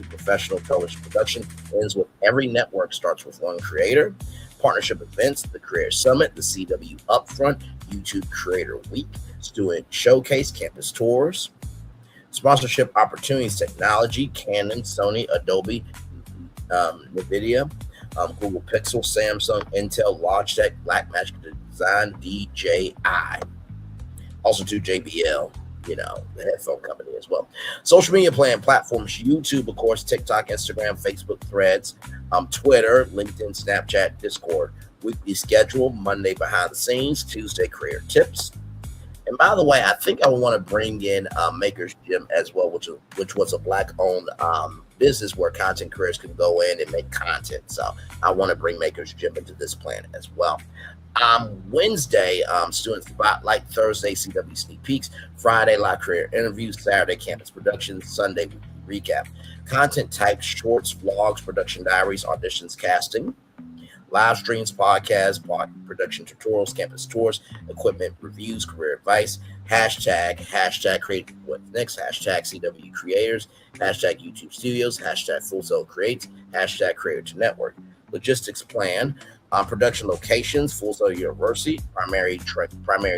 professional television production, ends with every network starts with one creator. Partnership events: the Career Summit, the CW Upfront, YouTube Creator Week, Student Showcase, campus tours. Sponsorship opportunities: technology, Canon, Sony, Adobe, NVIDIA, Google Pixel, Samsung, Intel, Logitech, Blackmagic Design, DJI. Also to JBL, the headphone company as well. Social media platforms, YouTube, of course, TikTok, Instagram, Facebook, Threads, Twitter, LinkedIn, Snapchat, Discord. Weekly schedule, Monday behind the scenes, Tuesday career tips. And by the way, I think I want to bring in Maker's Gym as well, which was a Black-owned business where content creators can go in and make content. So I want to bring Maker's Gym into this plan as well. Wednesday, student spotlight. Thursday, CW sneak peeks. Friday, live career interviews. Saturday, campus productions. Sunday, recap. Content type: shorts, vlogs, production diaries, auditions, casting. Live streams, podcasts, production tutorials, campus tours, equipment reviews, career advice, hashtag create what next, hashtag CW creators, hashtag YouTube studios, hashtag Full Sail creates, hashtag creator to network. Logistics plan, production locations, Full Sail University, primary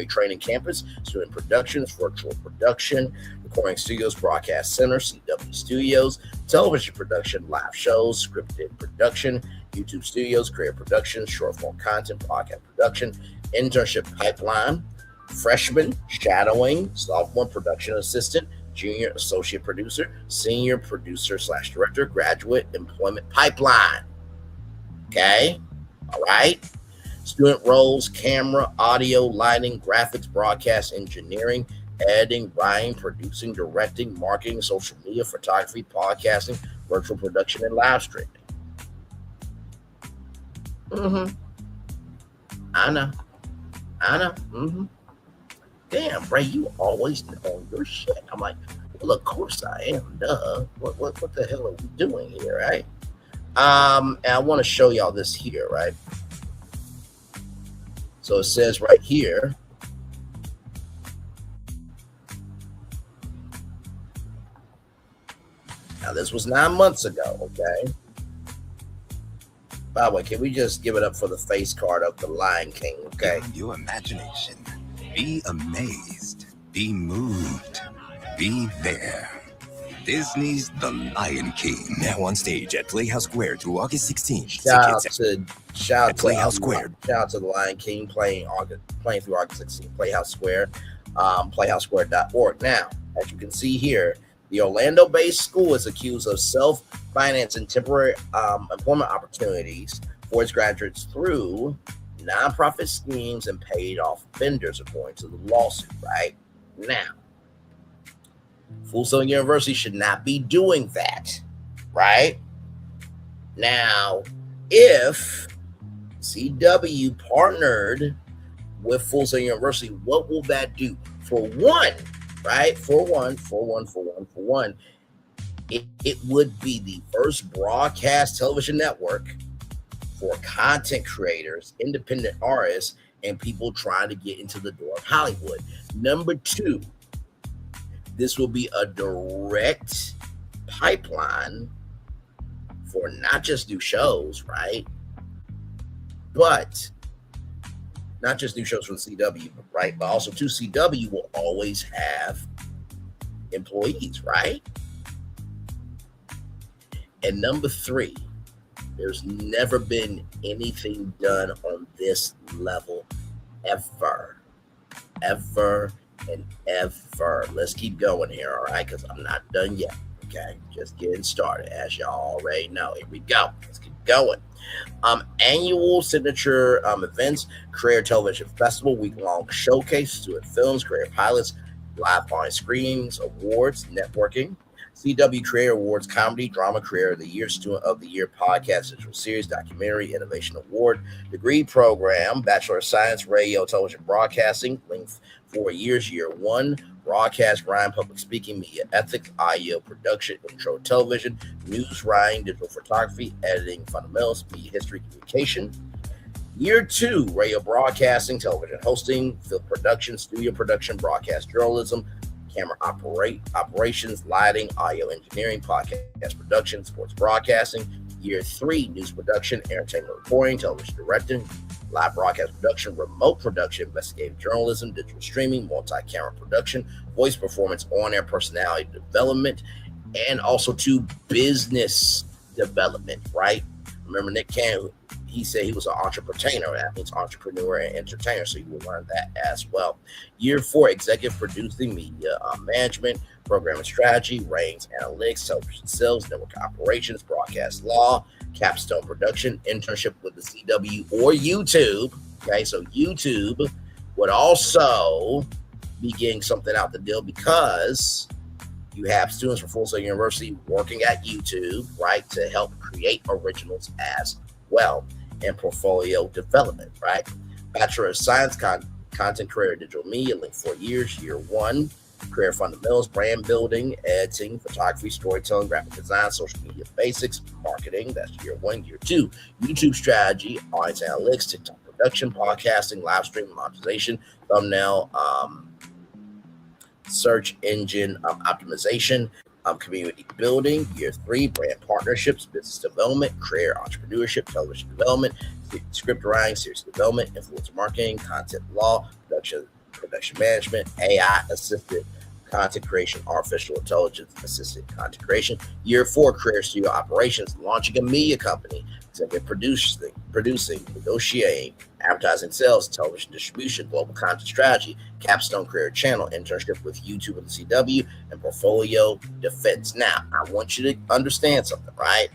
training campus, student productions, virtual production, recording studios, broadcast center, CW studios, television production, live shows, scripted production, YouTube studios, creative production, short form content, podcast production, internship pipeline, freshman, shadowing, sophomore production assistant, junior associate producer, senior producer / director, graduate employment pipeline. Okay. All right. Student roles, camera, audio, lighting, graphics, broadcast, engineering, editing, writing, producing, directing, marketing, social media, photography, podcasting, virtual production, and live streaming. I know. Damn, Bray, you always on your shit. I'm like, well, of course I am. Duh. What the hell are we doing here, right? And I want to show y'all this here, right? So it says right here. Now this was 9 months ago, okay? By the way, can we just give it up for the face card of the Lion King, okay? Your imagination. Be amazed. Be moved. Be there. Disney's The Lion King. Now on stage at Playhouse Square through August 16th. Shout out to Playhouse Square. Shout out to the Lion King playing through August 16th. Playhouse Square, playhousesquare.org. Now, as you can see here, the Orlando-based school is accused of self-financing temporary employment opportunities for its graduates through nonprofit schemes and paid-off vendors, according to the lawsuit. Right now, Full Sail University should not be doing that. Right now, if CW partnered with Full Sail University, what will that do? For one, right? For one, it would be the first broadcast television network for content creators, independent artists, and people trying to get into the door of Hollywood. Number two, this will be a direct pipeline for not just new shows, right? But not just new shows from CW, right? But also too, CW will always have employees, right? And number three, there's never been anything done on this level ever. Let's keep going here, all right? Because I'm not done yet, okay? Just getting started, as y'all already know. Here we go. Let's keep going. Annual signature events, Career Television Festival, week-long showcase, student films, career pilots, live on screenings, awards, networking, CW Creator Awards, Comedy, Drama Creator of the Year, Student of the Year, Podcast, Digital Series, Documentary, Innovation Award, Degree Program, Bachelor of Science, Radio, Television Broadcasting, length 4 years, Year 1, Broadcast, Writing, Public Speaking, Media Ethics, IO Production, Intro Television, News Writing, Digital Photography, Editing, Fundamentals, Media History, Communication. Year 2, Radio Broadcasting, Television Hosting, Film Production, Studio Production, Broadcast Journalism, Camera Operations, Lighting, Audio Engineering, Podcast Production, Sports Broadcasting. Year 3, News Production, Entertainment Reporting, Television Directing, Live Broadcast Production, Remote Production, Investigative Journalism, Digital Streaming, Multi-Camera Production, Voice Performance, On-Air Personality Development, and also to Business Development, right? Remember Nick Cannon, he said he was an entrepreneur. That means entrepreneur and entertainer. So you will learn that as well. Year 4, executive producing, media management, programming strategy, ratings, analytics, television sales, network operations, broadcast law, capstone production, internship with the CW or YouTube. Okay, so YouTube would also be getting something out the deal because you have students from Full Sail University working at YouTube, right, to help create originals as well, and portfolio development, right? Bachelor of Science, Content Career Digital Media, link 4 years. Year 1, career fundamentals, brand building, editing, photography, storytelling, graphic design, social media basics, marketing. That's year 1. Year 2, YouTube strategy, audience analytics, TikTok production, podcasting, live stream monetization, thumbnail, search engine optimization, community building. Year 3, brand partnerships, business development, career entrepreneurship, television development, script writing, series development, influencer marketing, content law, production management, AI assisted content creation, artificial intelligence assisted content creation. Year 4, career studio operations, launching a media company, executive producing, negotiating, advertising sales, television distribution, global content strategy, capstone career channel, internship with YouTube and the CW, and portfolio defense. Now, I want you to understand something, right?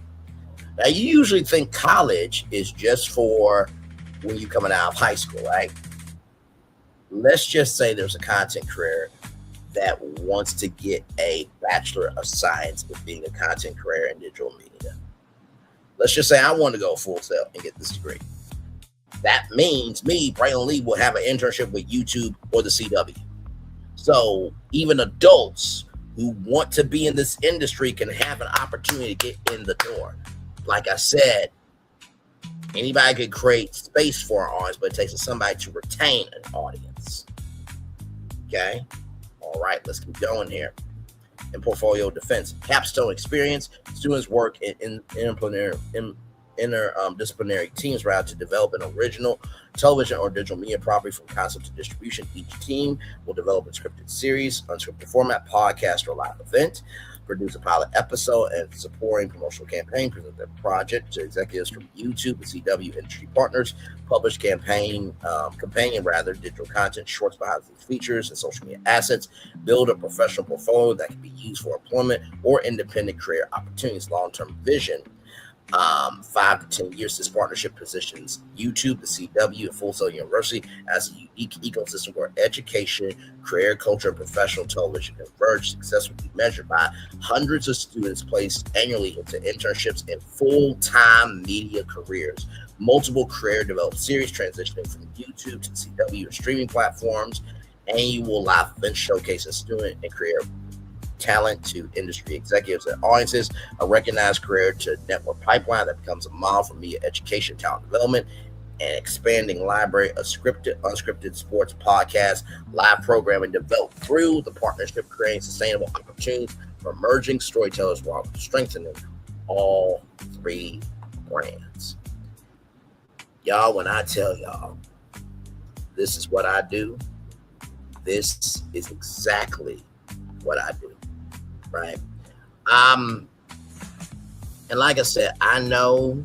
Now, you usually think college is just for when you're coming out of high school, right? Let's just say there's a content career that wants to get a Bachelor of Science in being a content career in digital media. Let's just say I want to go Full Sail and get this degree. That means me, Braylon Lee, will have an internship with YouTube or the CW. So even adults who want to be in this industry can have an opportunity to get in the door. Like I said, anybody could create space for an audience, but it takes somebody to retain an audience. Okay? All right, let's keep going here. In portfolio defense, capstone experience, students work in interdisciplinary teams rather to develop an original television or digital media property from concept to distribution. Each team will develop a scripted series, unscripted format, podcast, or live event, produce a pilot episode and supporting promotional campaign, present the project to executives from YouTube and CW industry partners, publish companion digital content, shorts, behind the scenes features, and social media assets, build a professional portfolio that can be used for employment or independent career opportunities, long-term vision. 5 to 10 years, this partnership positions YouTube, the CW, and Full Sail University as a unique ecosystem where education, career, culture, and professional television converge. Success will be measured by hundreds of students placed annually into internships and full-time media careers. Multiple career developed series transitioning from YouTube to CW and streaming platforms. Annual live event showcasing student and career talent to industry executives and audiences, a recognized career to network pipeline that becomes a model for media education, talent development, and expanding library of scripted, unscripted sports podcasts, live programming developed through the partnership, creating sustainable opportunities for emerging storytellers while strengthening all 3 brands. Y'all, when I tell y'all this is what I do, this is exactly what I do. Right. And like I said, I know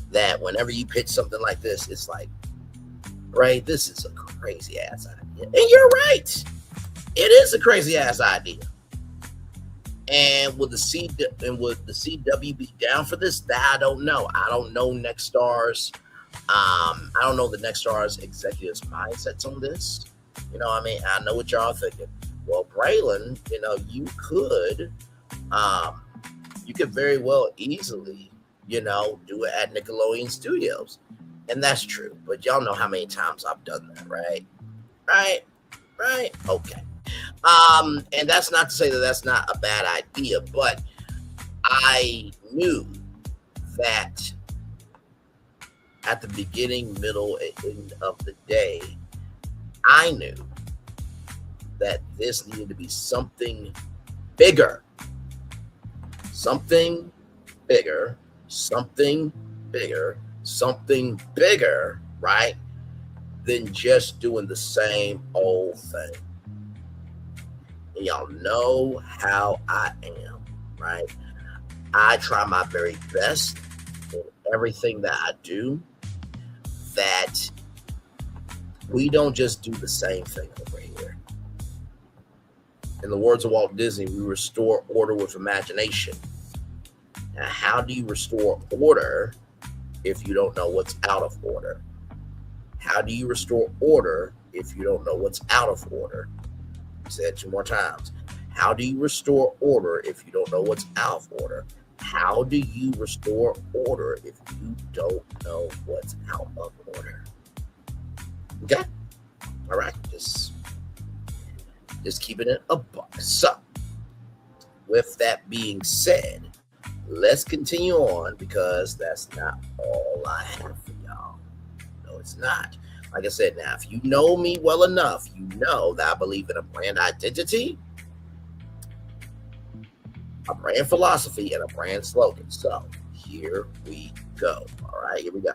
that whenever you pitch something like this, it's like, right, this is a crazy ass idea. And you're right. It is a crazy ass idea. And would the CW be down for this? That I don't know. I don't know Nextstar's. I don't know the Nextstar's executives' mindsets on this. You know what I mean? I know what y'all thinking. Well, Braylon, you could very well easily, do it at Nickelodeon Studios. And that's true. But y'all know how many times I've done that, right? Right? Okay. And that's not to say that that's not a bad idea, but I knew that at the beginning, middle, and end of the day, I knew that this needed to be something bigger, right? Than just doing the same old thing. And y'all know how I am, right? I try my very best in everything that I do that we don't just do the same thing over here. In the words of Walt Disney, we restore order with imagination. Now, how do you restore order if you don't know what's out of order? How do you restore order if you don't know what's out of order? Say it 2 more times. How do you restore order if you don't know what's out of order? How do you restore order if you don't know what's out of order? Okay? All right. Just keeping it a buck. So, with that being said, let's continue on, because that's not all I have for y'all. No, it's not. Like I said, now, if you know me well enough, you know that I believe in a brand identity, a brand philosophy, and a brand slogan. So here we go. All right, here we go.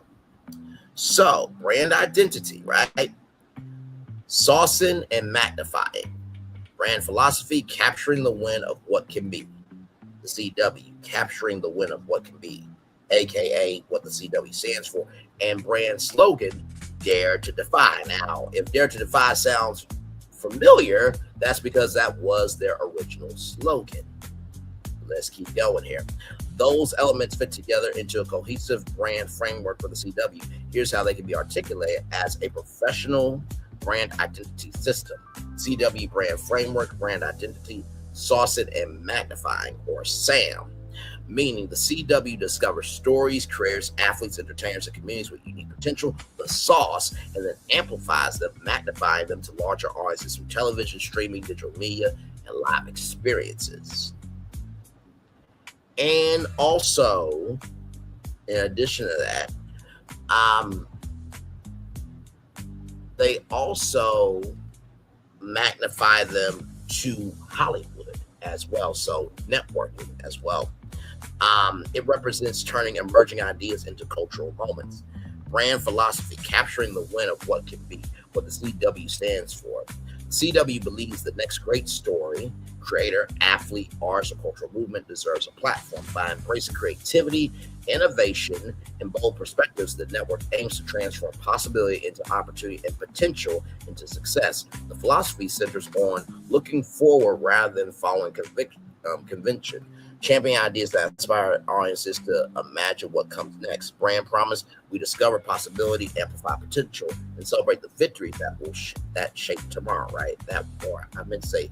So, brand identity, right? Saucing and magnifying. Brand philosophy, capturing the win of what can be. The CW, capturing the win of what can be, aka what the CW stands for. And brand slogan, dare to defy. Now, if dare to defy sounds familiar, that's because that was their original slogan. Let's keep going here. Those elements fit together into a cohesive brand framework for the CW. Here's how they can be articulated as a professional brand identity system. CW brand framework, brand identity, saucing and magnifying, or SAM. Meaning the CW discovers stories, creators, athletes, entertainers, and communities with unique potential, the sauce, and then amplifies them, magnifying them to larger audiences through television, streaming, digital media, and live experiences. And also, in addition to that, they also magnify them to Hollywood as well, so networking as well. It represents turning emerging ideas into cultural moments. Brand philosophy, capturing the win of what can be, what the CW stands for. CW believes the next great story, creator, athlete, artist, or cultural movement deserves a platform. By embracing creativity, innovation, and bold perspectives, the network aims to transform possibility into opportunity and potential into success. The philosophy centers on looking forward rather than following convention, championing ideas that inspire audiences to imagine what comes next. Brand promise, we discover possibility, amplify potential, and celebrate the victories that shape tomorrow, right? I meant to say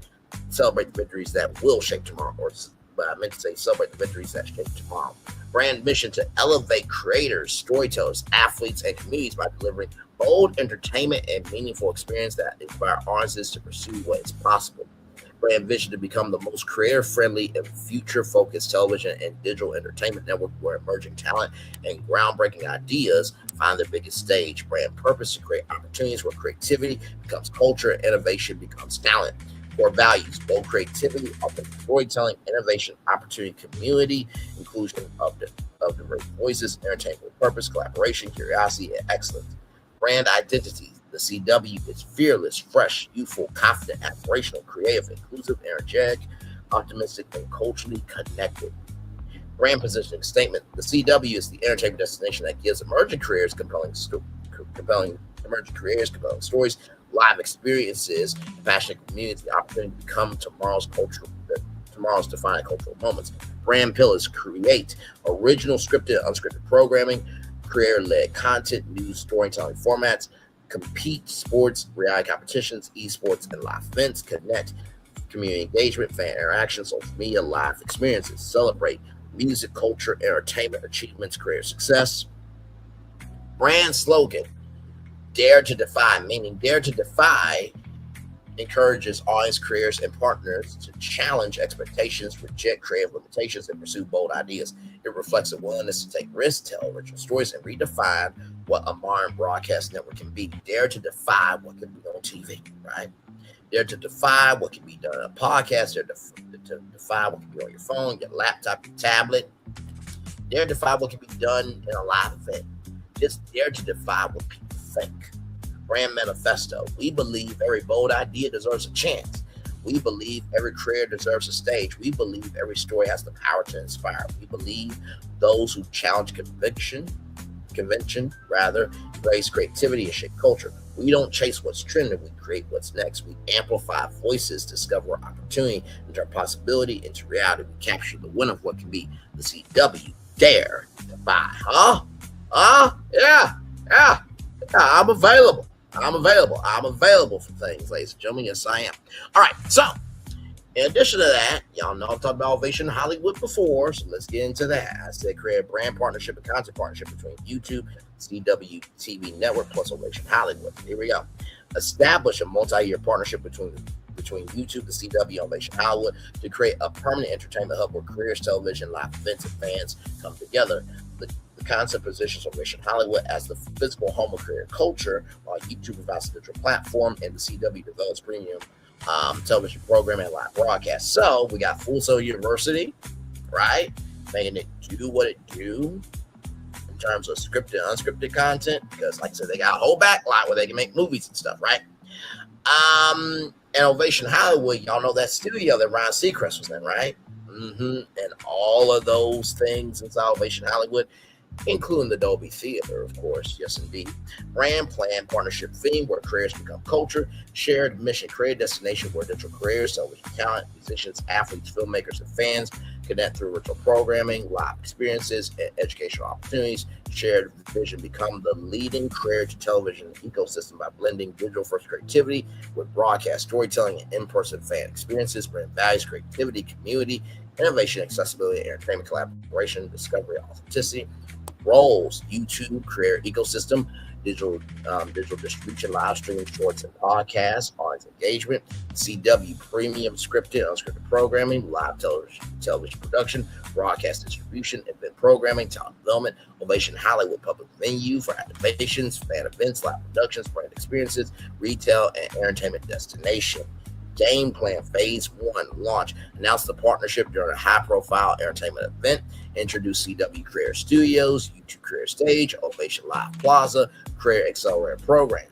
celebrate the victories that will shape tomorrow, but I meant to say celebrate the victories that shape tomorrow. Brand mission to elevate creators, storytellers, athletes, and communities by delivering bold entertainment and meaningful experience that inspire audiences to pursue what is possible. Brand vision to become the most creator-friendly and future-focused television and digital entertainment network where emerging talent and groundbreaking ideas find their biggest stage. Brand purpose to create opportunities where creativity becomes culture, innovation becomes talent. Core values, bold creativity, authentic storytelling, innovation, opportunity, community, inclusion of diverse voices, entertainment with purpose, collaboration, curiosity, and excellence. Brand identity. The CW is fearless, fresh, youthful, confident, aspirational, creative, inclusive, energetic, optimistic, and culturally connected. Brand positioning statement. The CW is the entertainment destination that gives emerging creators compelling stories, live experiences, and passionate communities the opportunity to become tomorrow's defining cultural moments. Brand pillars: create original scripted and unscripted programming, creator-led content, news, storytelling formats, compete sports, reality competitions, esports, and live events, connect community engagement, fan interaction, social media, live experiences, celebrate music, culture, entertainment, achievements, creator success. Brand slogan: dare to defy, meaning dare to defy encourages audience creators and partners to challenge expectations, reject creative limitations, and pursue bold ideas. It reflects a willingness to take risks, tell original stories, and redefine what a modern broadcast network can be. Dare to defy what can be on TV, right? Dare to defy what can be done on a podcast. Dare to defy what can be on your phone, your laptop, your tablet. Dare to defy what can be done in a live event. Just dare to defy what people think. Brand manifesto. We believe every bold idea deserves a chance. We believe every creator deserves a stage. We believe every story has the power to inspire. We believe those who challenge conviction convention, rather, embrace creativity and shape culture. We don't chase what's trending, we create what's next. We amplify voices, discover opportunity, and turn possibility into reality. We capture the win of what can be. The CW Dare to Buy. Yeah. I'm available. I'm available for things, ladies and gentlemen. Yes, I am. All right, so in addition to that, y'all know I've talked about Ovation Hollywood before, so let's get into that. I said create a brand partnership and content partnership between YouTube, CW TV Network, plus Ovation Hollywood. Here we go. Establish a multi-year partnership between YouTube, the CW, and Ovation Hollywood to create a permanent entertainment hub where careers, television, live events, and fans come together. The concept positions Ovation Hollywood as the physical home of career culture, while YouTube provides a digital platform and the CW develops premium television programming and live broadcast. So we got Full Sail University, right? Making it do what it do in terms of scripted and unscripted content, because like I said, they got a whole backlot where they can make movies and stuff, right? And Ovation Hollywood, y'all know that studio that Ryan Seacrest was in, right? And all of those things inside Ovation Hollywood, including the Dolby Theater, of course. Yes, indeed. Brand, plan, partnership theme where careers become culture. Shared mission, creative destination where digital careers, television talent, musicians, athletes, filmmakers, and fans connect through virtual programming, live experiences, and educational opportunities. Shared vision, become the leading career to television ecosystem by blending digital-first creativity with broadcast storytelling and in-person fan experiences. Brand values, creativity, community, innovation, accessibility, entertainment, collaboration, discovery, authenticity. Roles: YouTube, career ecosystem, digital distribution, live streaming, shorts, and podcasts, audience engagement, CW premium scripted, unscripted programming, live television production, broadcast distribution, event programming, talent development, Ovation Hollywood public venue for activations, fan events, live productions, brand experiences, retail, and entertainment destination. Game plan phase 1 launch. Announce the partnership during a high-profile entertainment event. Introduce CW Career Studios, YouTube Career Stage, Ovation Live Plaza, Career Accelerator Program.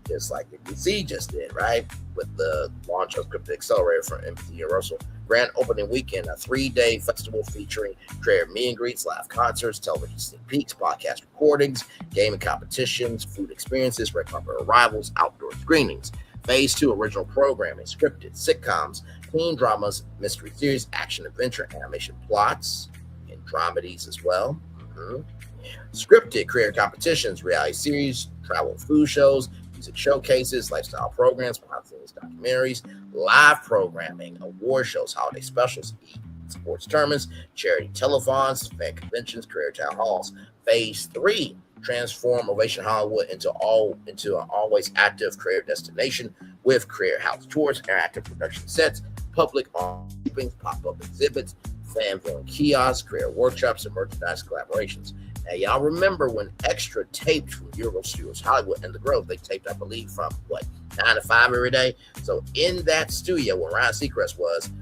Just like the DC just did, right? With the launch of Scripted Accelerator from NBC Universal. Grand opening weekend, a 3-day festival featuring career meet and greets, live concerts, television sneak peeks, podcast recordings, gaming competitions, food experiences, red carpet arrivals, outdoor screenings. Phase 2, original programming, scripted, sitcoms, teen dramas, mystery series, action, adventure, animation plots, and dramedies as well. Scripted, career competitions, reality series, travel and food shows, music showcases, lifestyle programs, behind-the-scenes documentaries, live programming, award shows, holiday specials, sports tournaments, charity telethons, fan conventions, career town halls. Phase 3, transform Ovation Hollywood into an always active career destination with career house tours, interactive production sets, public on pop-up exhibits, fan viewing kiosks, career workshops, and merchandise collaborations. Now, y'all remember when Extra taped from Universal Studios Hollywood and The Grove? They taped, I believe, from 9 to 5 every day. So in that studio where Ryan Seacrest was,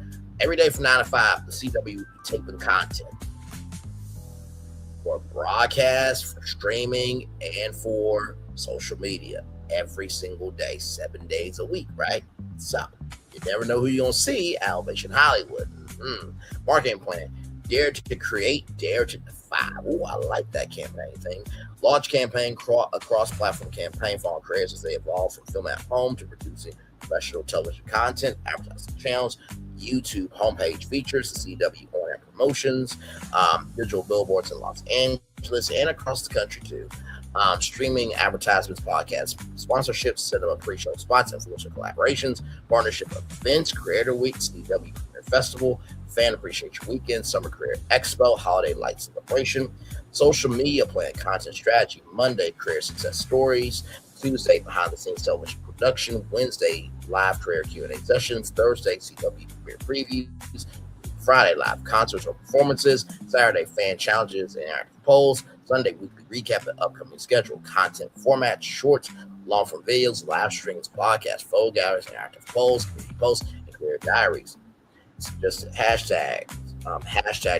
every day from 9 to 5, the CW would be taping content for broadcast, for streaming, and for social media every single day, 7 days a week, right? So you never know who you're going to see at Ovation Hollywood. Marketing plan: dare to create, dare to defy. Oh, I like that campaign thing. Launch campaign, a cross-platform campaign for all creators as they evolve from film at home to producing professional television content, advertising channels, YouTube homepage features, the CW on-air promotions, digital billboards in Los Angeles and across the country too. Streaming, advertisements, podcasts, sponsorships, cinema pre-show spots, influencer collaborations, partnership events, Creator Week, CW Premiere Festival, Fan Appreciation Weekend, Summer Career Expo, Holiday Light Celebration, social media plan, content strategy, Monday, career success stories, Tuesday, behind the scenes television production, Wednesday, live career Q&A sessions, Thursday, CW career previews, Friday, live concerts or performances, Saturday, fan challenges and interactive polls, Sunday, weekly recap of upcoming schedule, content formats, shorts, long-form videos, live streams, podcasts, photo galleries, interactive polls, community posts, and career diaries. It's just hashtag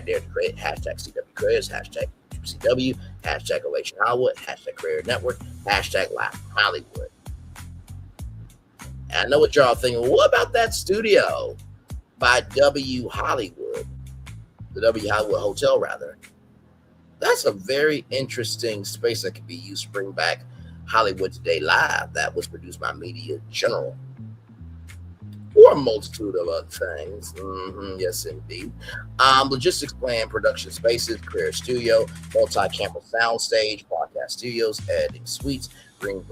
dare to create, hashtag CW Creators, hashtag CW, hashtag Ovation Hollywood, hashtag Career Network, hashtag Live Hollywood. And I know what y'all thinking. Well, what about that studio by W Hollywood, the W Hollywood Hotel, rather? That's a very interesting space that could be used to bring back Hollywood Today Live. That was produced by Media General, or a multitude of other things. Yes, indeed. Logistics plan, production spaces, career studio, multi-camera sound stage, podcast studios, editing suites, green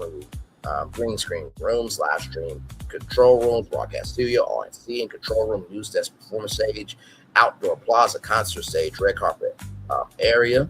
screen rooms, live stream control rooms, broadcast studio, RNC and control room, news desk, performance stage, outdoor plaza, concert stage, red carpet area,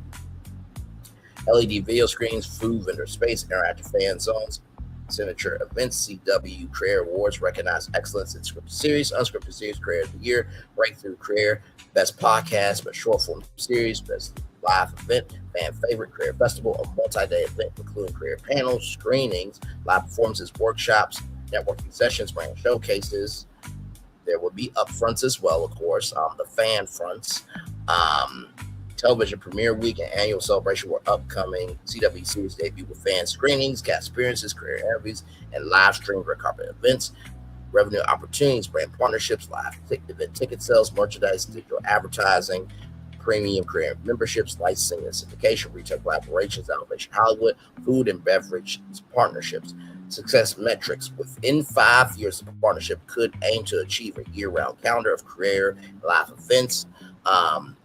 LED video screens, food vendor space, interactive fan zones, signature events, CW Career Awards, recognize excellence in scripted series, unscripted series, Career of the Year, Breakthrough Career, Best Podcast, Best Short Form Series, Best Live Event, Fan Favorite, Career Festival, a multi-day event including career panels, screenings, live performances, workshops, networking sessions, brand showcases. There will be upfronts as well, of course, the fan fronts. Television premiere week and annual celebration were upcoming CW series debut with fan screenings, cast appearances, career interviews, and live stream red carpet events. Revenue opportunities, brand partnerships, live event ticket sales, merchandise, digital advertising, premium career memberships, licensing and syndication, retail collaborations, Elevation Hollywood, food and beverage partnerships. Success metrics. Within 5 years of partnership could aim to achieve a year-round calendar of career live events, of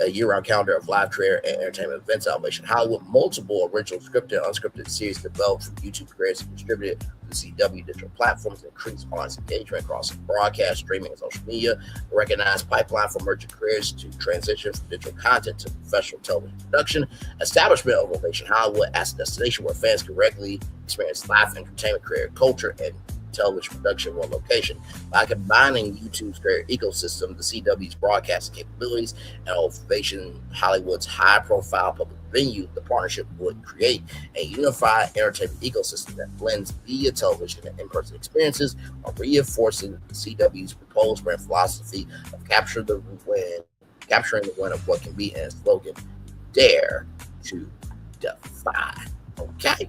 a year-round calendar of live career and entertainment events, Elevation Hollywood, multiple original scripted and unscripted series developed from YouTube careers and distributed to CW digital platforms, increased audience engagement across broadcast, streaming, and social media, a recognized pipeline for emerging careers to transition from digital content to professional television production, establishment of Elevation Hollywood as a destination where fans can regularly experience live entertainment, career, culture, and television production in one location. By combining YouTube's career ecosystem, the CW's broadcasting capabilities, and Ovation Hollywood's high-profile public venue, the partnership would create a unified entertainment ecosystem that blends via television and in-person experiences, while reinforcing the CW's proposed brand philosophy of capturing the win of what can be, and its slogan, "Dare to Defy." Okay.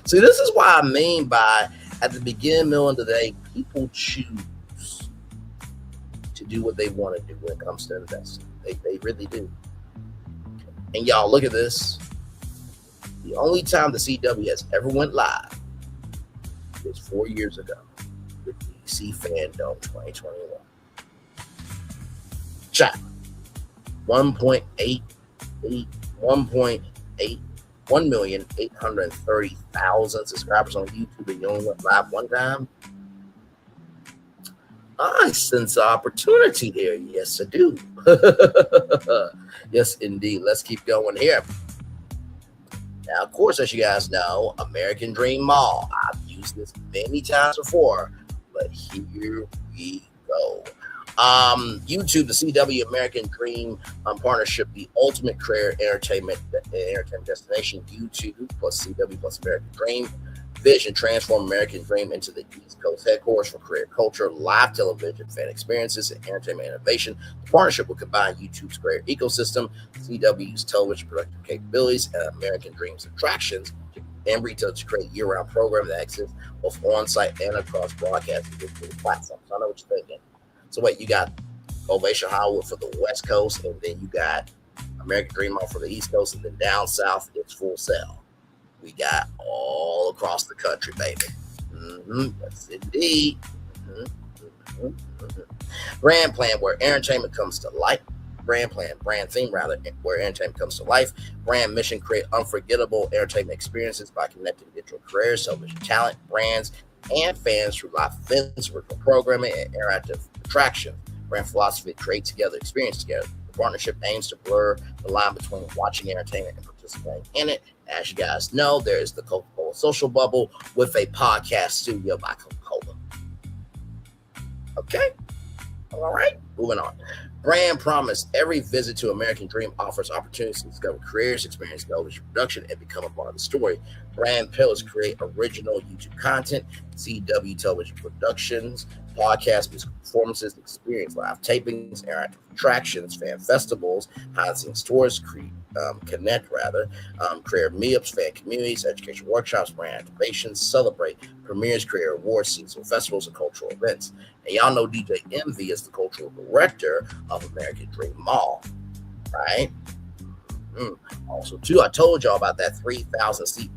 See, this is why I mean by at the beginning, middle, and the day, people choose to do what they want to do when it comes to investing. They really do. And y'all, look at this. The only time the CW has ever went live was 4 years ago with DC Fandom 2021. Chat. 1,830,000 subscribers on YouTube, and you only went live one time. I sense opportunity there. Yes, I do. Yes, indeed. Let's keep going here. Now, of course, as you guys know, American Dream Mall. I've used this many times before, but here we go. YouTube, the CW American Dream partnership, the ultimate career entertainment destination. YouTube plus CW plus American Dream vision, transform American Dream into the East Coast headquarters for career culture, live television, fan experiences, and entertainment innovation. The partnership will combine YouTube's career ecosystem, CW's television production capabilities, and American Dream's attractions and retail to create year-round programming that exists both on-site and across broadcast and digital platforms. I know what you're thinking. So wait, you got Ovation Hollywood for the West Coast, and then you got American Dream Mall for the East Coast, and then down south it's Full Sail. We got all across the country, baby. Yes, indeed. Brand plan, where entertainment comes to life. Brand theme, where entertainment comes to life. Brand mission, create unforgettable entertainment experiences by connecting digital careers, television talent, brands, and fans through live events, virtual programming, and interactive attraction. Brand philosophy, create together, experience together. The partnership aims to blur the line between watching entertainment and participating in it. As you guys know, there is the Coca-Cola Social Bubble with a podcast studio by Coca-Cola. Okay. All right. Moving on. Brand promise. Every visit to American Dream offers opportunities to discover careers, experience television production, and become a part of the story. Brand pillars, create original YouTube content, CW television productions, podcasts, musical performances, experience live tapings, interactive attractions, fan festivals, behind-the-scenes tours, connect, career meetups, fan communities, education workshops, brand activations, celebrate, premieres, career awards, seasonal festivals, and cultural events. And y'all know DJ Envy is the cultural director of American Dream Mall, right? Also, too, I told y'all about that 3,000-seat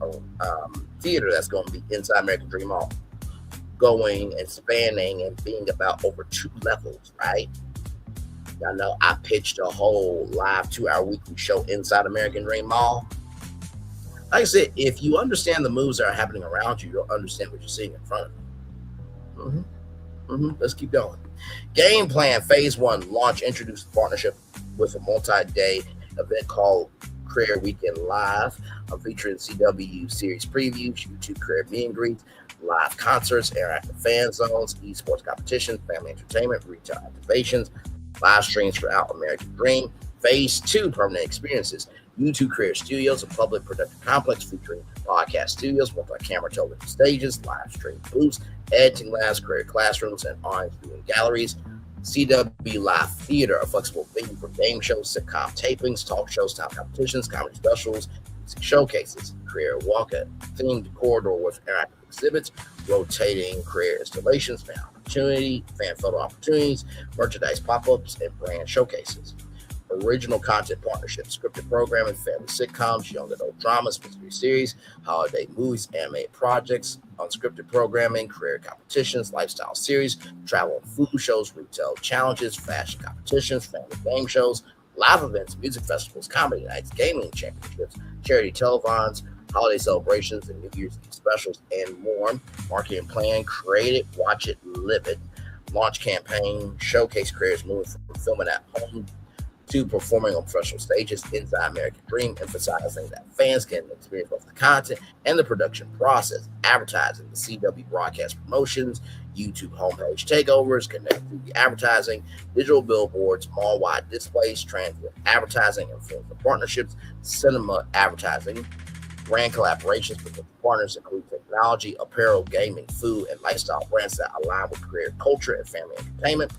theater that's going to be inside American Dream Mall, going and spanning and being about over 2 levels, right? Y'all know I pitched a whole live 2-hour weekly show inside American Dream Mall. Like I said, if you understand the moves that are happening around you, you'll understand what you're seeing in front of you. Let's keep going. Game Plan Phase 1 launch introduced the partnership with a multi-day event called Career Weekend Live, featuring CW series previews, YouTube career meet and greets, live concerts, interactive fan zones, esports competitions, family entertainment, retail activations, live streams throughout American Dream. Phase 2 permanent experiences, YouTube Career Studios, a public productive complex featuring podcast studios, multi-camera television stages, live stream booths, editing labs, career classrooms, and orange viewing galleries. CW Live Theater, a flexible venue for game shows, sitcom tapings, talk shows, talent competitions, comedy specials, music showcases, career walk, a themed corridor with interactive exhibits, rotating career installations, fan photo opportunities, merchandise pop-ups, and brand showcases. Original content partnerships, scripted programming, family sitcoms, young adult dramas, mystery series, holiday movies, animated projects, unscripted programming, career competitions, lifestyle series, travel and food shows, retail challenges, fashion competitions, family game shows, live events, music festivals, comedy nights, gaming championships, charity telethons, holiday celebrations, and New Year's Eve specials, and more. Marketing plan, create it, watch it, live it. Launch campaign, showcase careers moving from filming at home to performing on professional stages inside American Dream, emphasizing that fans can experience both the content and the production process. Advertising, the CW broadcast promotions, YouTube homepage takeovers, connect TV advertising, digital billboards, mall-wide displays, transient advertising, and film partnerships, cinema advertising, brand collaborations with partners include technology, apparel, gaming, food, and lifestyle brands that align with career culture and family entertainment.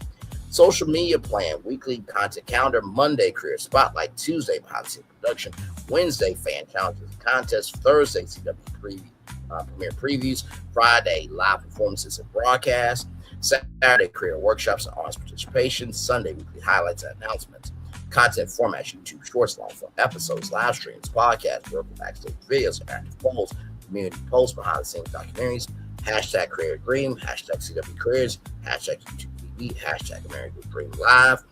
Social media plan, weekly content calendar, Monday career spotlight, Tuesday behind the scenes production, Wednesday fan challenges and contests, Thursday CW premiere previews, Friday live performances and broadcasts, Saturday career workshops and honest participation, Sunday weekly highlights and announcements. Content formats, YouTube shorts, long form episodes, live streams, podcasts, vertical backstage videos, interactive polls, community posts, behind the scenes documentaries, hashtag Career Dream, hashtag CW Careers, hashtag YouTube TV, hashtag American Dream Live,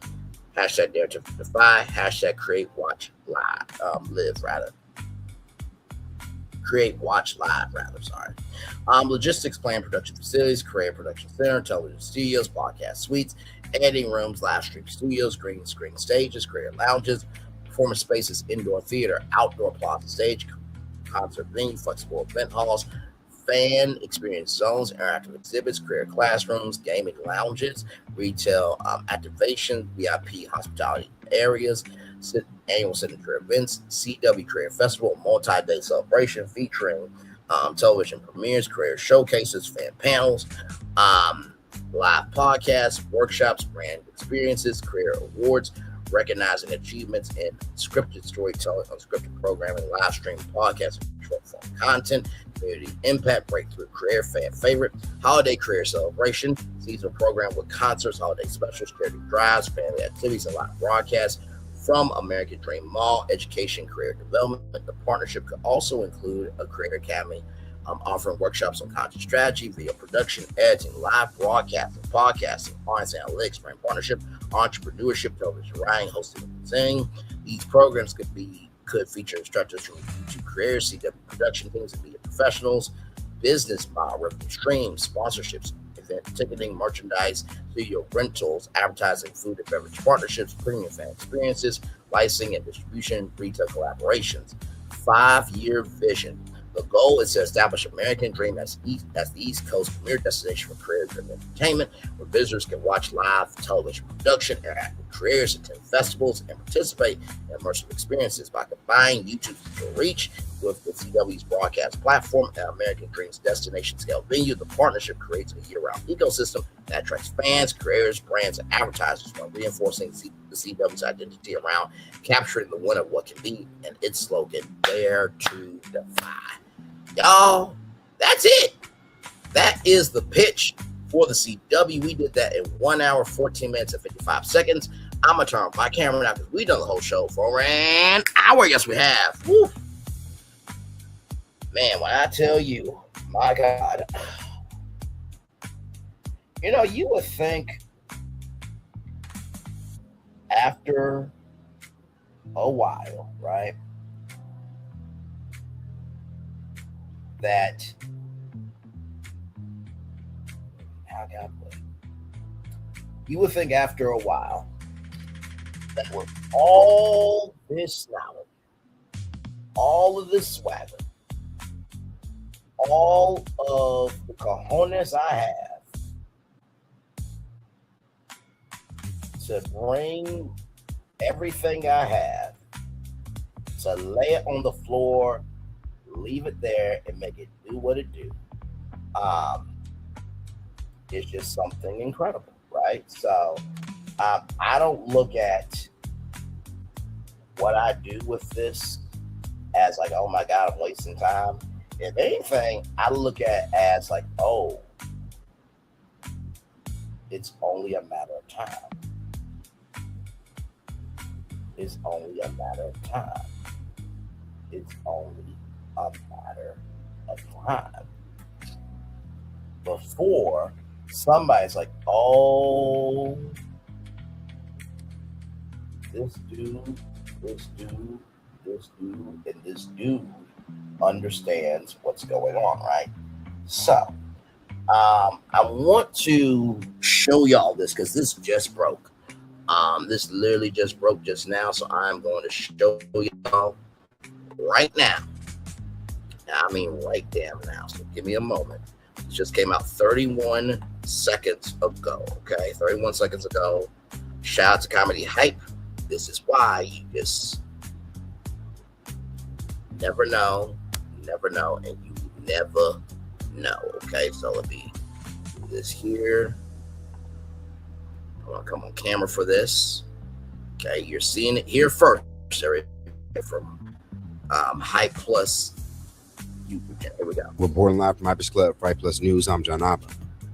hashtag Dare to Defy, hashtag Create Watch Live, Create Watch Live, sorry. Logistics plan, production facilities, career production center, television studios, podcast suites, editing rooms, live stream studios, green screen stages, career lounges, performance spaces, indoor theater, outdoor plaza stage, concert venue, flexible event halls, fan experience zones, interactive exhibits, career classrooms, gaming lounges, retail activation, VIP hospitality areas, annual signature events, CW Career Festival, multi-day celebration featuring television premieres, career showcases, fan panels, live podcasts, workshops, brand experiences, career awards, recognizing achievements in scripted storytelling, unscripted programming, live stream podcasts, short form content, community impact, breakthrough career, fan favorite, holiday career celebration, seasonal program with concerts, holiday specials, charity drives, family activities, and live broadcasts from American Dream Mall, education, career development. The partnership could also include a career academy offering workshops on content strategy, video production, editing, live broadcasting, podcasting, audience analytics, brand partnership, entrepreneurship, television writing, hosting, and presenting. These programs could feature instructors from YouTube careers, CW production teams, and media professionals, business model, revenue streams, sponsorships, event ticketing, merchandise, studio rentals, advertising, food and beverage partnerships, premium fan experiences, licensing and distribution, retail collaborations. 5-year vision. The goal is to establish American Dream as the East Coast premier destination for career-driven entertainment, where visitors can watch live television production, interactive creators attend festivals and participate in immersive experiences. By combining YouTube's reach with the CW's broadcast platform and American Dream's destination scale venue, the partnership creates a year-round ecosystem that attracts fans, creators, brands, and advertisers while reinforcing the CW's identity around capturing the one of what can be and its slogan, Dare to Defy. Y'all, that's it. That is the pitch for the CW. We did that in 1 hour, 14 minutes, and 55 seconds. I'm going to turn off my camera now because we've done the whole show for an hour. Yes, we have. Woo. Man, when I tell you, my God, you know, you would think after a while, right, that you would think after a while that with all this knowledge, all of this swagger, all of the cojones I have to bring everything I have, to lay it on the floor, leave it there, and make it do what it do, it's just something incredible, right? So I don't look at what I do with this as like, oh my God, I'm wasting time. If anything, I look at it as like, oh, it's only a matter of time. It's only a matter of time. It's only a matter of time before somebody's like, oh, this dude, and this dude understands what's going on, right? So, I want to show y'all this because this just broke. This literally just broke just now, so I'm going to show y'all right now. I mean, right damn now. So give me a moment. It just came out 31 seconds ago. Okay, 31 seconds ago. Shout out to Comedy Hype. This is why you just never know, and you never know. Okay, so let me do this here. I'm gonna come on camera for this. Okay, you're seeing it here first. From Hype Plus. Here we go. Reporting live from Hypers Club, Hype Plus News. I'm John Appa.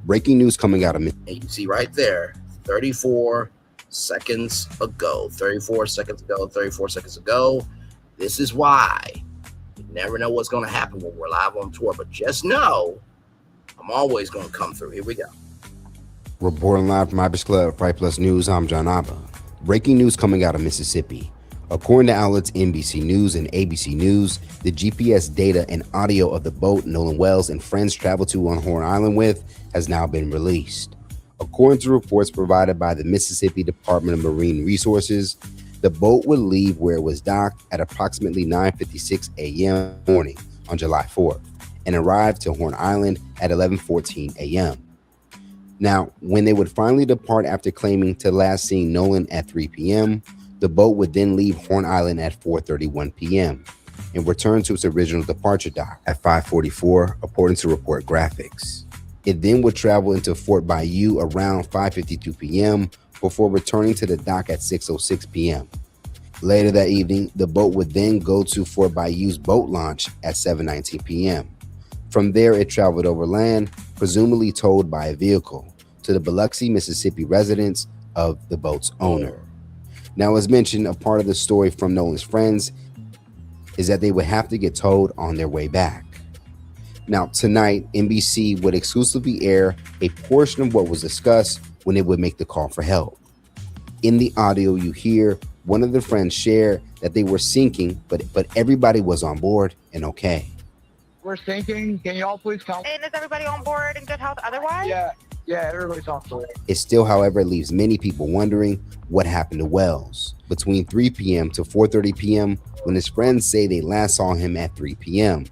Breaking news coming out of me. And you can see right there, 34 seconds ago. 34 seconds ago. This is why you never know what's going to happen when we're live on tour. But just know, I'm always going to come through. Here we go. Reporting live from Hypers Club, Hype Plus News. I'm John Appa. Breaking news coming out of Mississippi. According to outlets NBC News and ABC News, the GPS data and audio of the boat Nolan Wells and friends traveled to on Horn Island with has now been released. According to reports provided by the Mississippi Department of Marine Resources, the boat would leave where it was docked at approximately 9:56 a.m. morning on July 4th and arrive to Horn Island at 11:14 a.m. Now, when they would finally depart after claiming to last seeing Nolan at 3 p.m., the boat would then leave Horn Island at 4:31 p.m. and return to its original departure dock at 5:44, according to report graphics. It then would travel into Fort Bayou around 5:52 p.m. before returning to the dock at 6:06 p.m. Later that evening, the boat would then go to Fort Bayou's boat launch at 7:19 p.m. From there, it traveled overland, presumably towed by a vehicle, to the Biloxi, Mississippi residence of the boat's owner. Now, as mentioned, a part of the story from Nolan's friends is that they would have to get towed on their way back. Now, tonight, NBC would exclusively air a portion of what was discussed when it would make the call for help. In the audio, you hear one of the friends share that they were sinking, but everybody was on board and okay. We're sinking. Can you all please come? And is everybody on board in good health otherwise? Yeah, everybody's on board. It still, however, leaves many people wondering what happened to Wells between 3 p.m. to 4:30 p.m. when his friends say they last saw him at 3 p.m.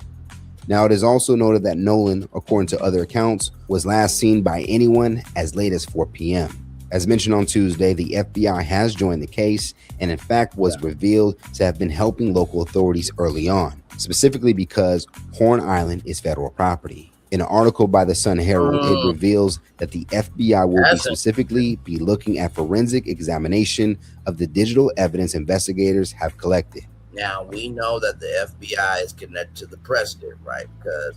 Now, it is also noted that Nolan, according to other accounts, was last seen by anyone as late as 4 p.m. As mentioned on Tuesday, the FBI has joined the case and in fact was revealed to have been helping local authorities early on, specifically because Horn Island is federal property. In an article by the Sun Herald, it reveals that the FBI will specifically be looking at forensic examination of the digital evidence investigators have collected. Now, we know that the FBI is connected to the president, right? Because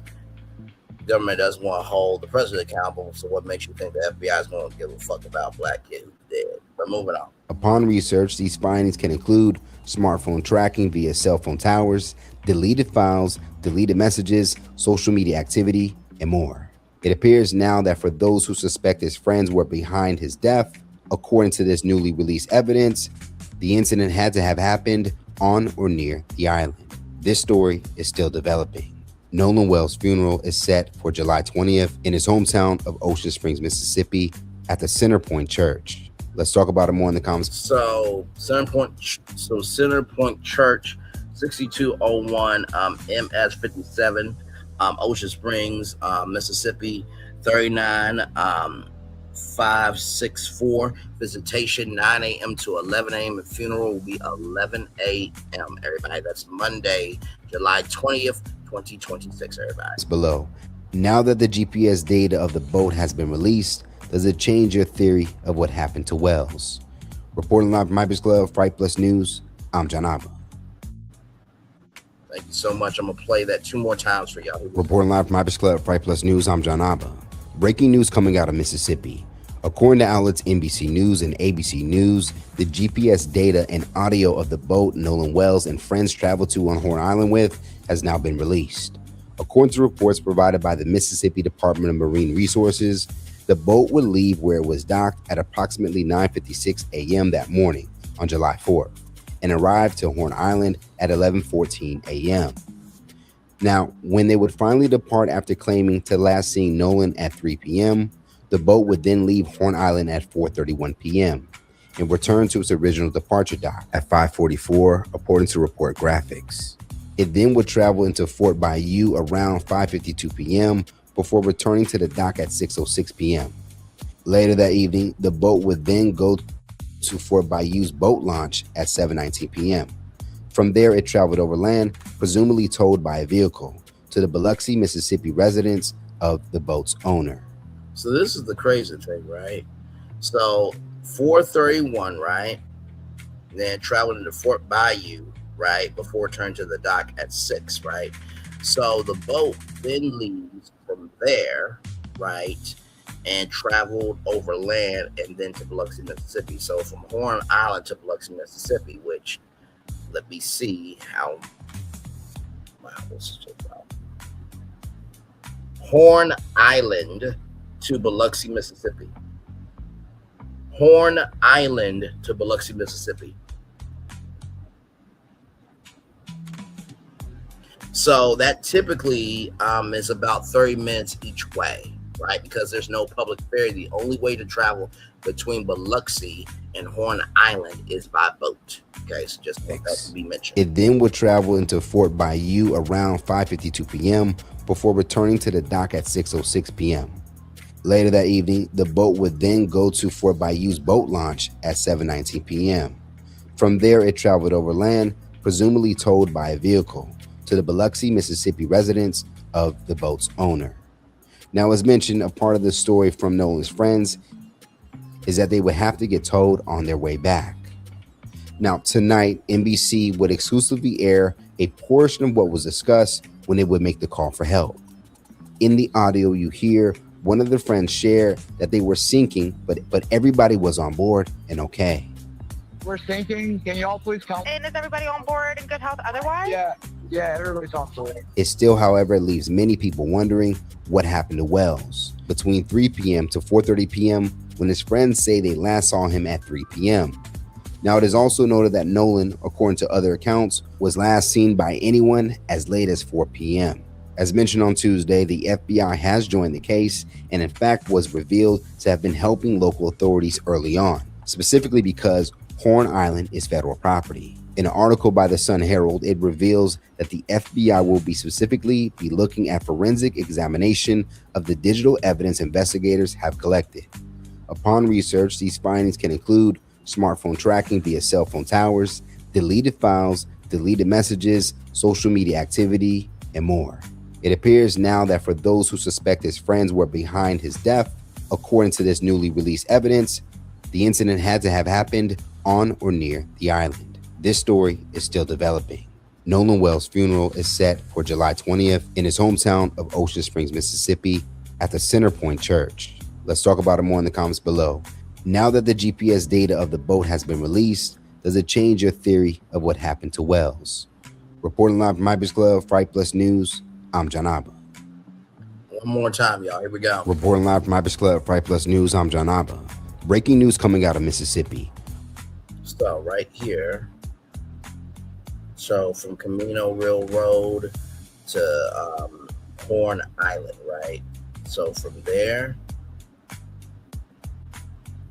the government doesn't want to hold the president accountable. So what makes you think the FBI is going to give a fuck about black kids who's dead? But moving on. Upon research, these findings can include smartphone tracking via cell phone towers, deleted files, deleted messages, social media activity, and more. It appears now that for those who suspect his friends were behind his death, according to this newly released evidence, the incident had to have happened on or near the island. This story is still developing. Nolan Wells' funeral is set for July 20th in his hometown of Ocean Springs, Mississippi at the Centerpoint Church. Let's talk about it more in the comments. So Centerpoint Church, 6201 MS 57, Ocean Springs, Mississippi, 39564. Visitation 9 a.m. to 11 a.m. and funeral will be 11 a.m. Everybody, that's Monday, July 20th, 2026. Everybody. It's below. Now that the GPS data of the boat has been released, does it change your theory of what happened to Wells? Reporting live from Hypers Club, Fright Plus News, I'm John Abba. Thank you so much. I'm going to play that 2 more times for y'all. Reporting live from Hypers Club, Fright Plus News, I'm John Abba. Breaking news coming out of Mississippi. According to outlets NBC News and ABC News, the GPS data and audio of the boat Nolan Wells and friends traveled to on Horn Island with has now been released. According to reports provided by the Mississippi Department of Marine Resources, the boat would leave where it was docked at approximately 9:56 a.m. that morning on July 4th and arrive to Horn Island at 11:14 a.m. Now, when they would finally depart after claiming to last seeing Nolan at 3 p.m., the boat would then leave Horn Island at 4:31 p.m. and return to its original departure dock at 5:44, according to report graphics. It then would travel into Fort Bayou around 5:52 p.m. before returning to the dock at 6:06 p.m. Later that evening, the boat would then go to Fort Bayou's boat launch at 7:19 p.m. From there, it traveled overland, presumably towed by a vehicle, to the Biloxi, Mississippi residence of the boat's owner. So this is the crazy thing, right? So 4:31, right? Then traveled into Fort Bayou, right? Before returning to the dock at 6, right? So the boat then leaves from there, right? And traveled overland and then to Biloxi, Mississippi. So from Horn Island to Biloxi, Mississippi, which, let me see how, wow, this is so wild. Horn Island to Biloxi, Mississippi. Horn Island to Biloxi, Mississippi. So that typically is about 30 minutes each way, right? Because there's no public ferry. The only way to travel between Biloxi and Horn Island is by boat. Okay, so just want that to be mentioned. It then would travel into Fort Bayou around 5:52 p.m. before returning to the dock at 6:06 p.m. Later that evening, the boat would then go to Fort Bayou's boat launch at 7:19 p.m. From there, it traveled overland, presumably towed by a vehicle, to the Biloxi, Mississippi residence of the boat's owner. Now, as mentioned, a part of the story from Nolan's friends is that they would have to get towed on their way back. Now, tonight, NBC would exclusively air a portion of what was discussed when they would make the call for help. In the audio, you hear one of the friends share that they were sinking, but everybody was on board and okay. We're sinking. Can you all please come? And is everybody on board in good health otherwise? Yeah, everybody's on board. It still, however, leaves many people wondering what happened to Wells between 3 p.m. to 4:30 p.m. when his friends say they last saw him at 3 p.m. Now, it is also noted that Nolan, according to other accounts, was last seen by anyone as late as 4 p.m. As mentioned on Tuesday, the FBI has joined the case and in fact was revealed to have been helping local authorities early on, specifically because Horn Island is federal property. In an article by the Sun Herald, it reveals that the FBI will specifically be looking at forensic examination of the digital evidence investigators have collected. Upon research, these findings can include smartphone tracking via cell phone towers, deleted files, deleted messages, social media activity, and more. It appears now that for those who suspect his friends were behind his death, according to this newly released evidence, the incident had to have happened on or near the island. This story is still developing. Nolan Wells' funeral is set for July 20th in his hometown of Ocean Springs, Mississippi, at the Centerpoint Church. Let's talk about it more in the comments below. Now that the GPS data of the boat has been released, does it change your theory of what happened to Wells? Reporting live from Hype's Club, Fright Plus News, I'm John Abba. One more time, y'all. Here we go. Reporting live from Hype's Club, Fright Plus News, I'm John Abba. Breaking news coming out of Mississippi. So right here. So from Camino Railroad to Horn Island, right? So from there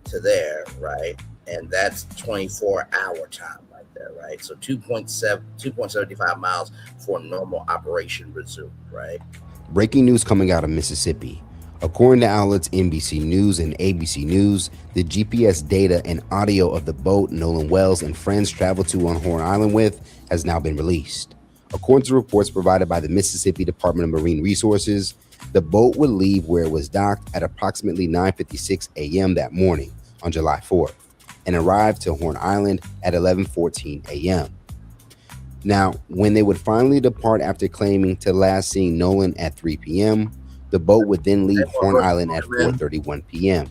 to there, right? And that's 24-hour time right there, right? So 2.75 miles for normal operation resumed, right? Breaking news coming out of Mississippi. According to outlets NBC News and ABC News, the GPS data and audio of the boat Nolan Wells and friends traveled to on Horn Island with has now been released. According to reports provided by the Mississippi Department of Marine Resources, the boat would leave where it was docked at approximately 9:56 a.m. that morning on July 4th and arrive to Horn Island at 11:14 a.m. Now, when they would finally depart after claiming to last seeing Nolan at 3 p.m., the boat would then leave Horn Island at 4:31 p.m.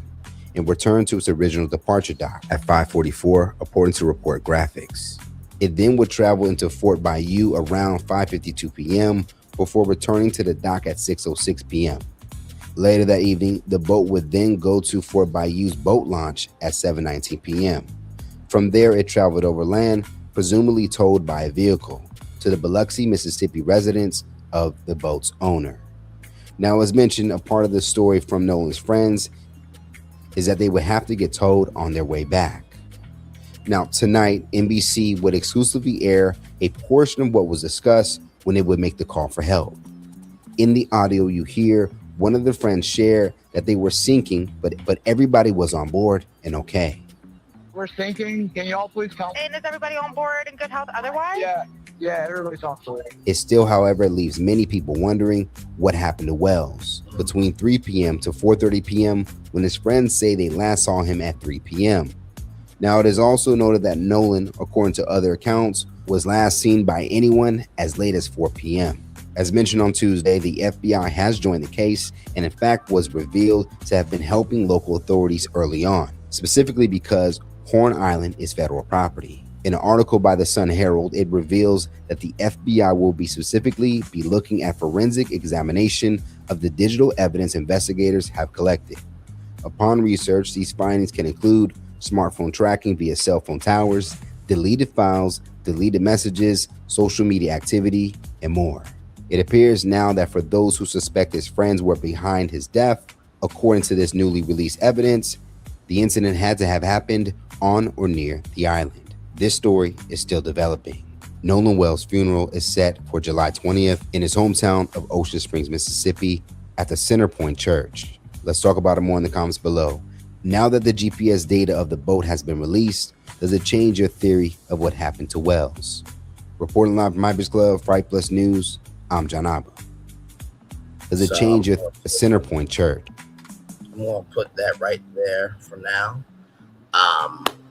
and return to its original departure dock at 5:44, according to report graphics. It then would travel into Fort Bayou around 5:52 p.m. before returning to the dock at 6:06 p.m. Later that evening, the boat would then go to Fort Bayou's boat launch at 7:19 p.m. From there, it traveled overland, presumably towed by a vehicle, to the Biloxi, Mississippi residence of the boat's owner. Now, as mentioned, a part of the story from Nolan's friends is that they would have to get towed on their way back. Now, tonight, NBC would exclusively air a portion of what was discussed when it would make the call for help. In the audio, you hear one of the friends share that they were sinking, but everybody was on board and okay. We're sinking. Can you all please come? And is everybody on board in good health otherwise? Yeah, everybody's on board. It still, however, leaves many people wondering what happened to Wells between 3 p.m. to 4:30 p.m. when his friends say they last saw him at 3 p.m. Now, it is also noted that Nolan, according to other accounts, was last seen by anyone as late as 4 p.m. As mentioned on Tuesday, the FBI has joined the case and in fact was revealed to have been helping local authorities early on, specifically because Horn Island is federal property. In an article by the Sun Herald, it reveals that the FBI will specifically be looking at forensic examination of the digital evidence investigators have collected. Upon research, these findings can include smartphone tracking via cell phone towers, deleted files, deleted messages, social media activity, and more. It appears now that for those who suspect his friends were behind his death, according to this newly released evidence, the incident had to have happened on or near the island. This story is still developing. Nolan Wells' funeral is set for July 20th in his hometown of Ocean Springs, Mississippi, at the Centerpoint Church. Let's talk about it more in the comments below. Now that the GPS data of the boat has been released, does it change your theory of what happened to Wells? Reporting live from Hype's Club, Fright Plus News, I'm John Abba. Does it change your Centerpoint Church? I'm going to put that right there for now.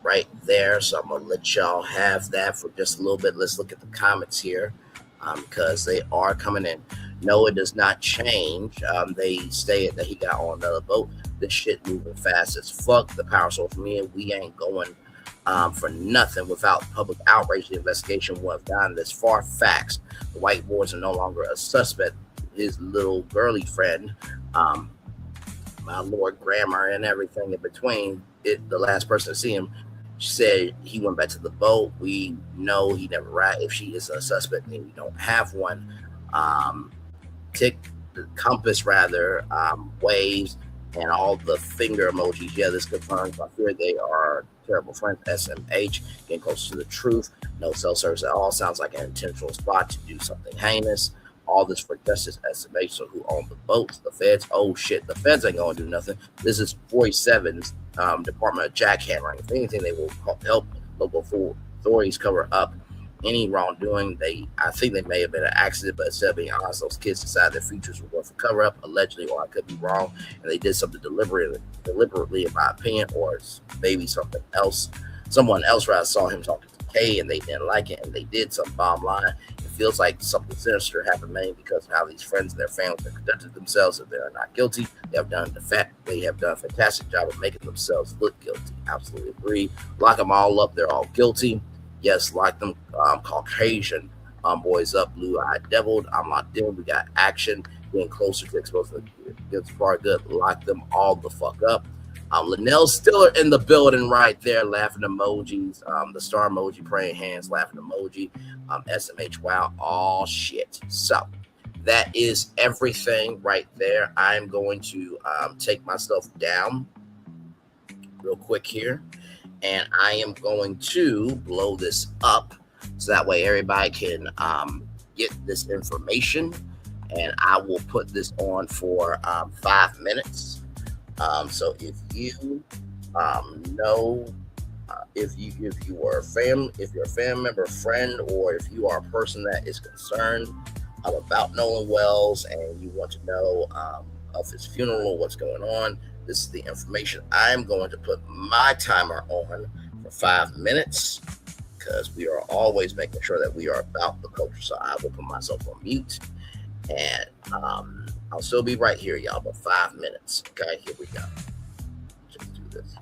Right there. So I'm going to let y'all have that for just a little bit. Let's look at the comments here because they are coming in. No, it does not change. They stated that he got on another boat. This shit moving fast as fuck. The power source from here, we ain't going for nothing. Without public outrage, the investigation would have gotten this far. Facts. The white boys are no longer a suspect. His little girly friend, my Lord Grammar and everything in between, the last person to see him, she said he went back to the boat. We know he never arrived. If she is a suspect, then we don't have one. Tick the compass, rather, waves, and all the finger emojis. Yeah, this confirms my fear they are terrible friends. SMH, getting closer to the truth. No cell service at all. Sounds like an intentional spot to do something heinous. All this for Justice estimation who owned the boats, the feds. Oh shit, the feds ain't gonna do nothing. This is 47's Department of Jackhammering. If anything, they will help local authorities cover up any wrongdoing. I think they may have been an accident, but instead of being honest, those kids decided their futures were worth a cover up, allegedly, or I could be wrong, and they did something deliberately, in my opinion, or maybe something else. Someone else rather saw him talking to Kay and they didn't like it, and they did some. Bottom line, it feels like something sinister happened, mainly because of how these friends and their families have conducted themselves. If they are not guilty, they have done a fantastic job of making themselves look guilty. Absolutely agree. Lock them all up. They're all guilty. Yes, lock them Caucasian boys up, blue-eyed devil. I'm locked in. We got action, getting closer to exposing the far good. Lock them all the fuck up. Linnell Stiller in the building right there, laughing emojis. The star emoji, praying hands, laughing emoji. SMH, wow, all shit. So that is everything right there. I'm going to take myself down real quick here. And I am going to blow this up so that way everybody can get this information. And I will put this on for 5 minutes. So if you if you're a family member, friend, or if you are a person that is concerned about Nolan Wells and you want to know of his funeral, what's going on, this is the information. I'm going to put my timer on for 5 minutes because we are always making sure that we are about the culture. So I will put myself on mute and I'll still be right here, y'all, but 5 minutes. Okay, here we go. Just do this.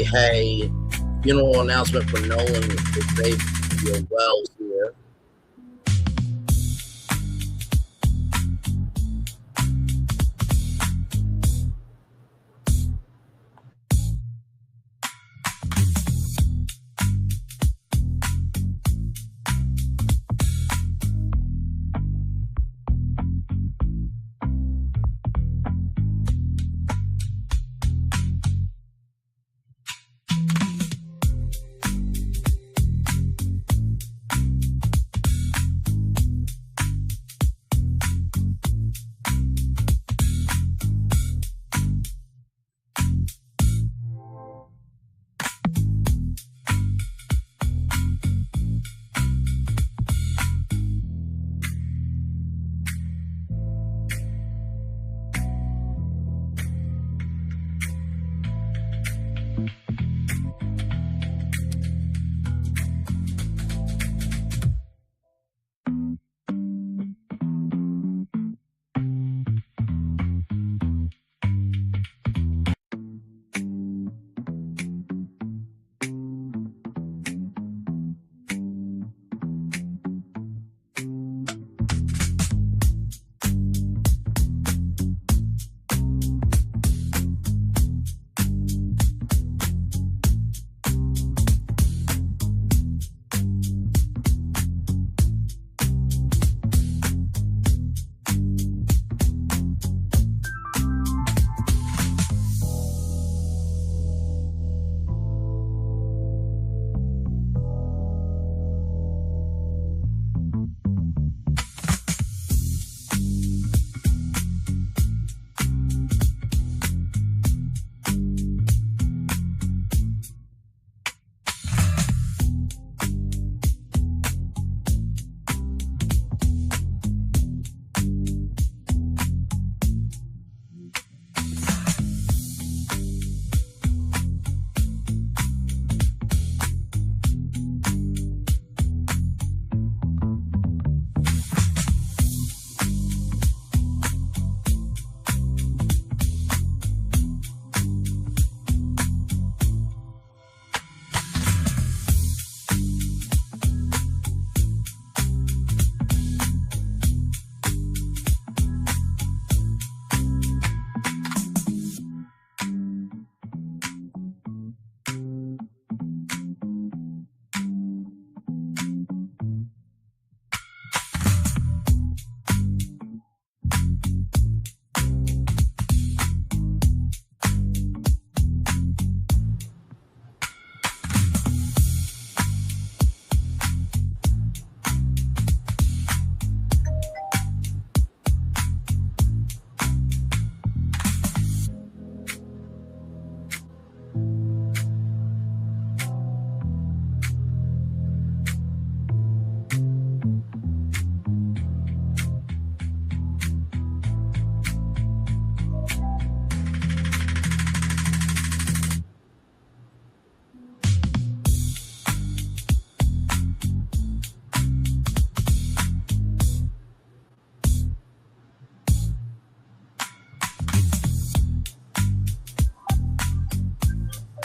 Hey, funeral announcement for Nolan with David Wells here.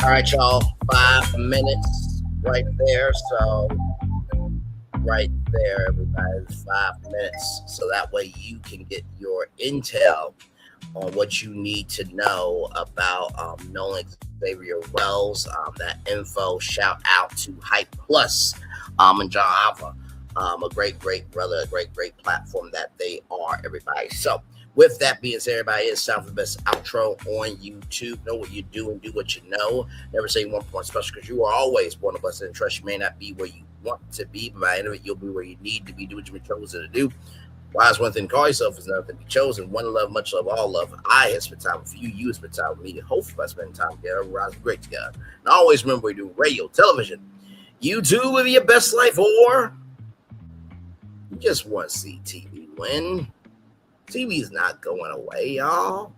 All right, y'all. 5 minutes right there. So right there, everybody, 5 minutes. So that way you can get your intel on what you need to know about Nolan Xavier Wells. That info, shout out to Hype Plus and John Alpha. A great brother, a great platform that they are, everybody. So with that being said, everybody, it's time for the best outro on YouTube. Know what you do and do what you know. Never say one point special, because you are always one of us, and trust you may not be where you want to be, but by the end of it, you'll be where you need to be. Do what you've been chosen to do. Why is one thing to call yourself, is another thing to be chosen. One love, much love, all love. I have spent time with you. You have spent time with me. Hopefully, by spending time together, we're great together. And always remember, we do radio, television, YouTube, live your best life, or you just want to see TV win. TV is not going away, y'all.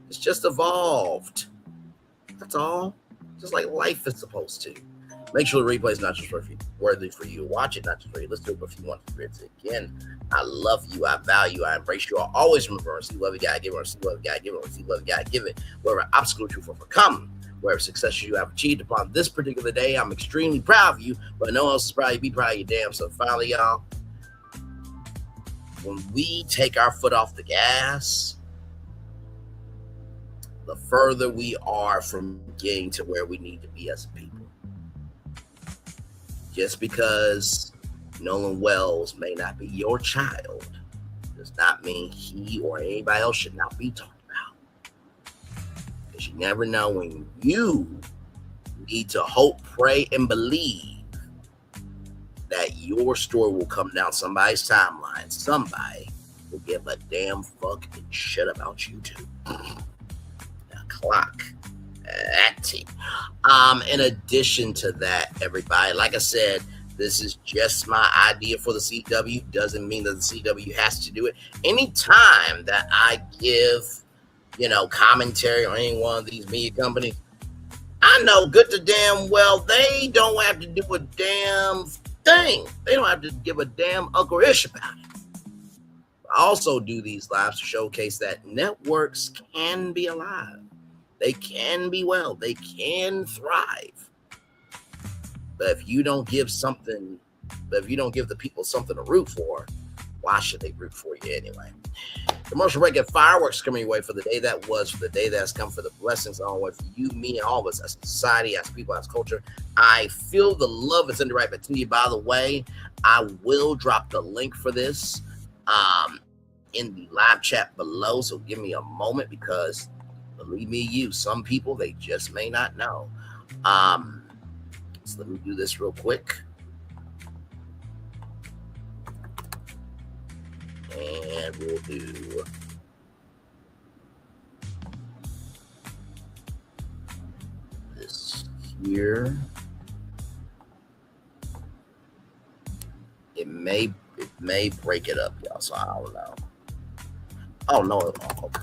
It's just evolved. That's all. Just like life is supposed to. Make sure the replay is not just worthy for you. Watch it, not just for you. Listen to it, but if you want to experience it again. I love you. I value you. I embrace you. I always remember, see love you, God, give it. See love you, God, give it. See love you, God, give it. Wherever obstacles you overcome, wherever success you have achieved upon this particular day, I'm extremely proud of you, but no one else is proud of you. Be proud of you, damn. So finally, y'all, when we take our foot off the gas, the further we are from getting to where we need to be as a people. Just because Nolan Wells may not be your child does not mean he or anybody else should not be talked about. Because you never know when you need to hope, pray, and believe that your story will come down somebody's timeline. Somebody will give a damn fuck and shit about you too. Now, clock that. In addition to that, everybody, like I said, this is just my idea for the CW. Doesn't mean that the CW has to do it. Anytime that I give, commentary on any one of these media companies, I know good to damn well they don't have to do a damn thing. They don't have to give a damn Uncle Ish about it. I also do these lives to showcase that networks can be alive. They can be well. They can thrive. But if you don't give the people something to root for, why should they root for you anyway? Commercial break and fireworks coming your way for the day that was, for the day that's come, for the blessings on the way for you, me, and all of us as society, as people, as culture. I feel the love is in the right back to you. By the way, I will drop the link for this in the live chat below. So give me a moment, because believe me, some people, they just may not know. So let me do this real quick. And we'll do this here. It may break it up, y'all, so I don't know. Oh, no, okay.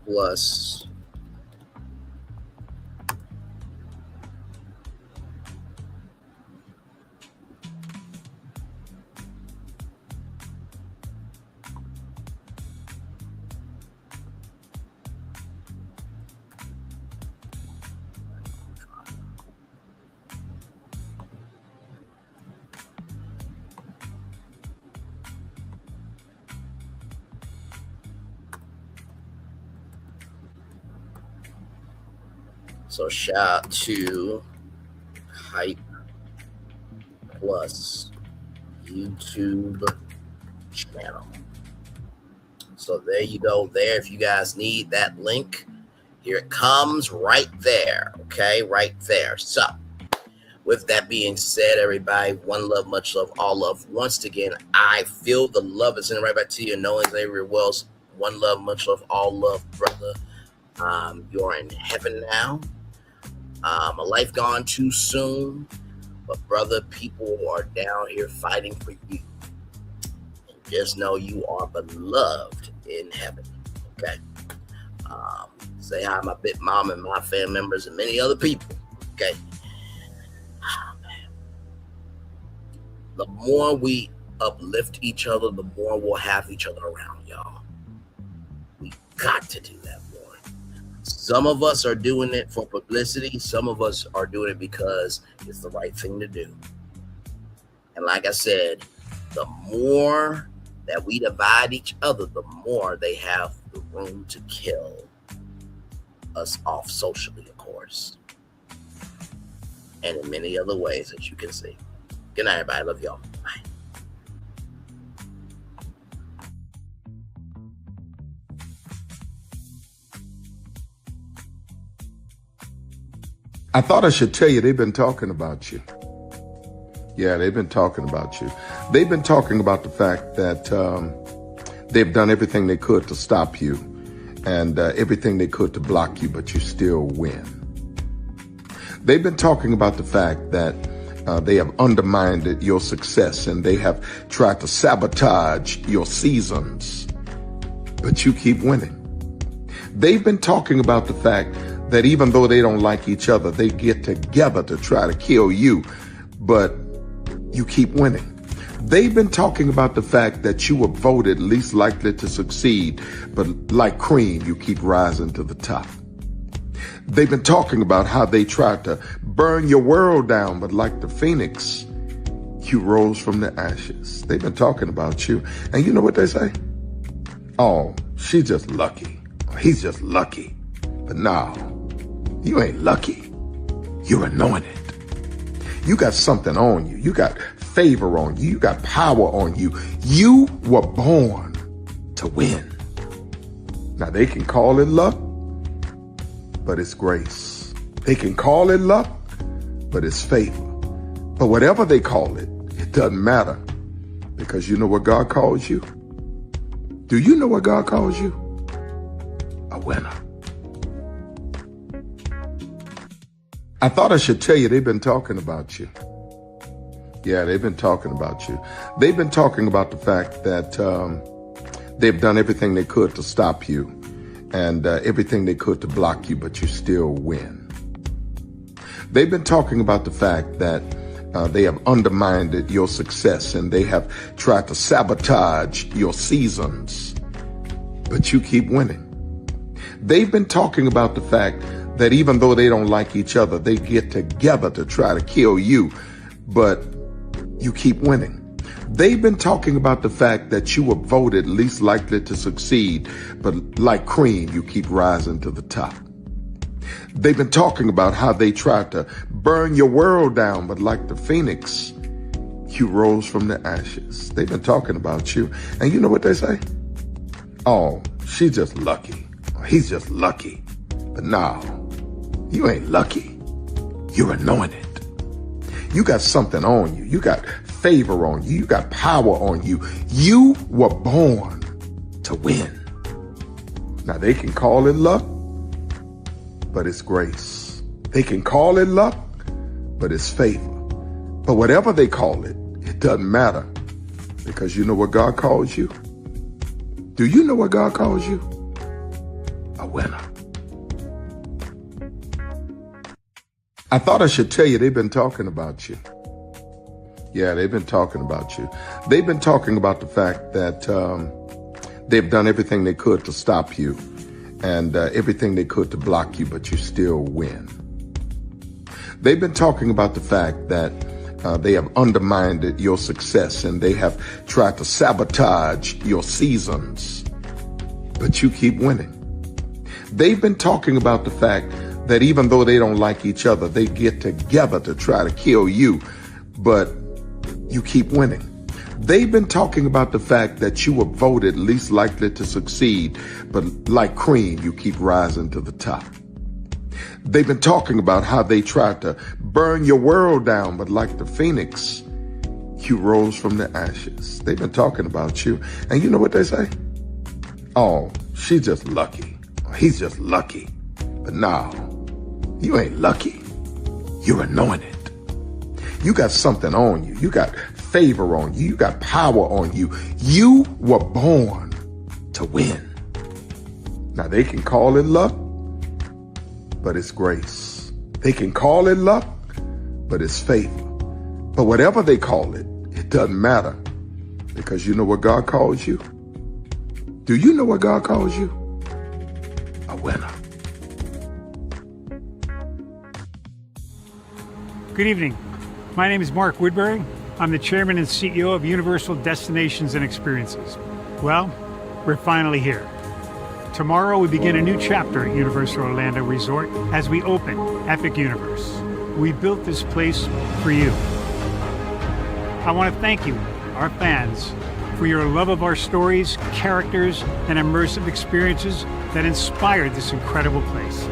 Plus so shout out to Hype Plus YouTube channel. So there you go there. If you guys need that link, here it comes right there. Okay, right there. So with that being said, everybody, one love, much love, all love. Once again, I feel the love is in right back to you. Nolan Xavier Wells, one love, much love, all love, brother. You're in heaven now. A life gone too soon, but brother, people are down here fighting for you. And just know you are beloved in heaven. Okay. Say hi to my big mom and my family members and many other people. Okay. The more we uplift each other, the more we'll have each other around, y'all. We got to do that more. Some of us are doing it for publicity. Some of us are doing it because it's the right thing to do. And like I said, the more that we divide each other, the more they have the room to kill us off socially, of course. And in many other ways that you can see. Good night, everybody. Love y'all. Bye. I thought I should tell you, they've been talking about you. Yeah, they've been talking about you. They've been talking about the fact that they've done everything they could to stop you and everything they could to block you, but you still win. They've been talking about the fact that they have undermined your success and they have tried to sabotage your seasons, but you keep winning. They've been talking about the fact that even though they don't like each other, they get together to try to kill you, but you keep winning. They've been talking about the fact that you were voted least likely to succeed, but like cream, you keep rising to the top. They've been talking about how they tried to burn your world down, but like the phoenix, you rose from the ashes. They've been talking about you. And you know what they say? Oh, she's just lucky. He's just lucky. But no, you ain't lucky. You're anointed. You got something on you. You got favor on you. You got power on you. You were born to win. Now they can call it luck, but it's grace. They can call it luck, but it's favor. But whatever they call it, it doesn't matter, because you know what God calls you? Do you know what God calls you? A winner. I thought I should tell you, they've been talking about you. Yeah, they've been talking about you. They've been talking about the fact that they've done everything they could to stop you and everything they could to block you, but you still win. They've been talking about the fact that they have undermined your success and they have tried to sabotage your seasons, but you keep winning. They've been talking about the fact that even though they don't like each other, they get together to try to kill you, but you keep winning. They've been talking about the fact that you were voted least likely to succeed, but like cream, you keep rising to the top. They've been talking about how they tried to burn your world down, but like the phoenix, you rose from the ashes. They've been talking about you. And you know what they say? Oh, she's just lucky. He's just lucky. But no, you ain't lucky. You're anointed. You got something on you. You got favor on you. You got power on you. You were born to win. Now they can call it luck, but it's grace. They can call it luck, but it's favor. But whatever they call it, it doesn't matter, because you know what God calls you? Do you know what God calls you? A winner. I thought I should tell you, they've been talking about you. Yeah, they've been talking about you. They've been talking about the fact that they've done everything they could to stop you and everything they could to block you, but you still win. They've been talking about the fact that they have undermined your success and they have tried to sabotage your seasons, but you keep winning. They've been talking about the fact that even though they don't like each other, they get together to try to kill you, but you keep winning. They've been talking about the fact that you were voted least likely to succeed, but like cream, you keep rising to the top. They've been talking about how they tried to burn your world down, but like the phoenix, you rose from the ashes. They've been talking about you. And you know what they say? Oh, she's just lucky. He's just lucky. But no, you ain't lucky. You're anointed. You got something on you. You got favor on you. You got power on you. You were born to win. Now they can call it luck, but it's grace. They can call it luck, but it's favor. But whatever they call it, it doesn't matter, because you know what God calls you? Do you know what God calls you? A winner. Good evening. My name is Mark Woodbury. I'm the chairman and CEO of Universal Destinations and Experiences. Well, we're finally here. Tomorrow we begin a new chapter at Universal Orlando Resort as we open Epic Universe. We built this place for you. I want to thank you, our fans, for your love of our stories, characters, and immersive experiences that inspired this incredible place.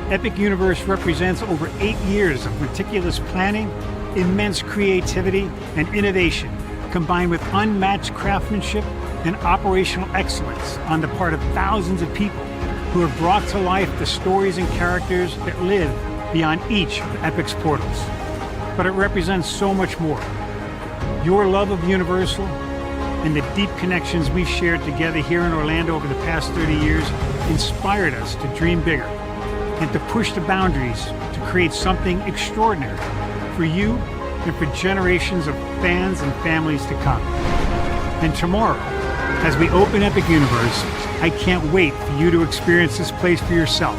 Epic Universe represents over 8 years of meticulous planning, immense creativity, and innovation, combined with unmatched craftsmanship and operational excellence on the part of thousands of people who have brought to life the stories and characters that live beyond each of Epic's portals. But it represents so much more. Your love of Universal and the deep connections we've shared together here in Orlando over the past 30 years inspired us to dream bigger and to push the boundaries to create something extraordinary for you and for generations of fans and families to come. And tomorrow, as we open Epic Universe, I can't wait for you to experience this place for yourself.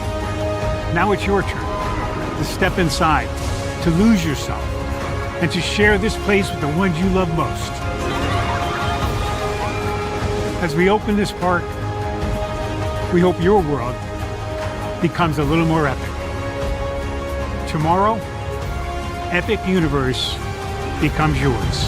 Now it's your turn to step inside, to lose yourself, and to share this place with the ones you love most. As we open this park, we hope your world becomes a little more epic. Tomorrow, Epic Universe becomes yours.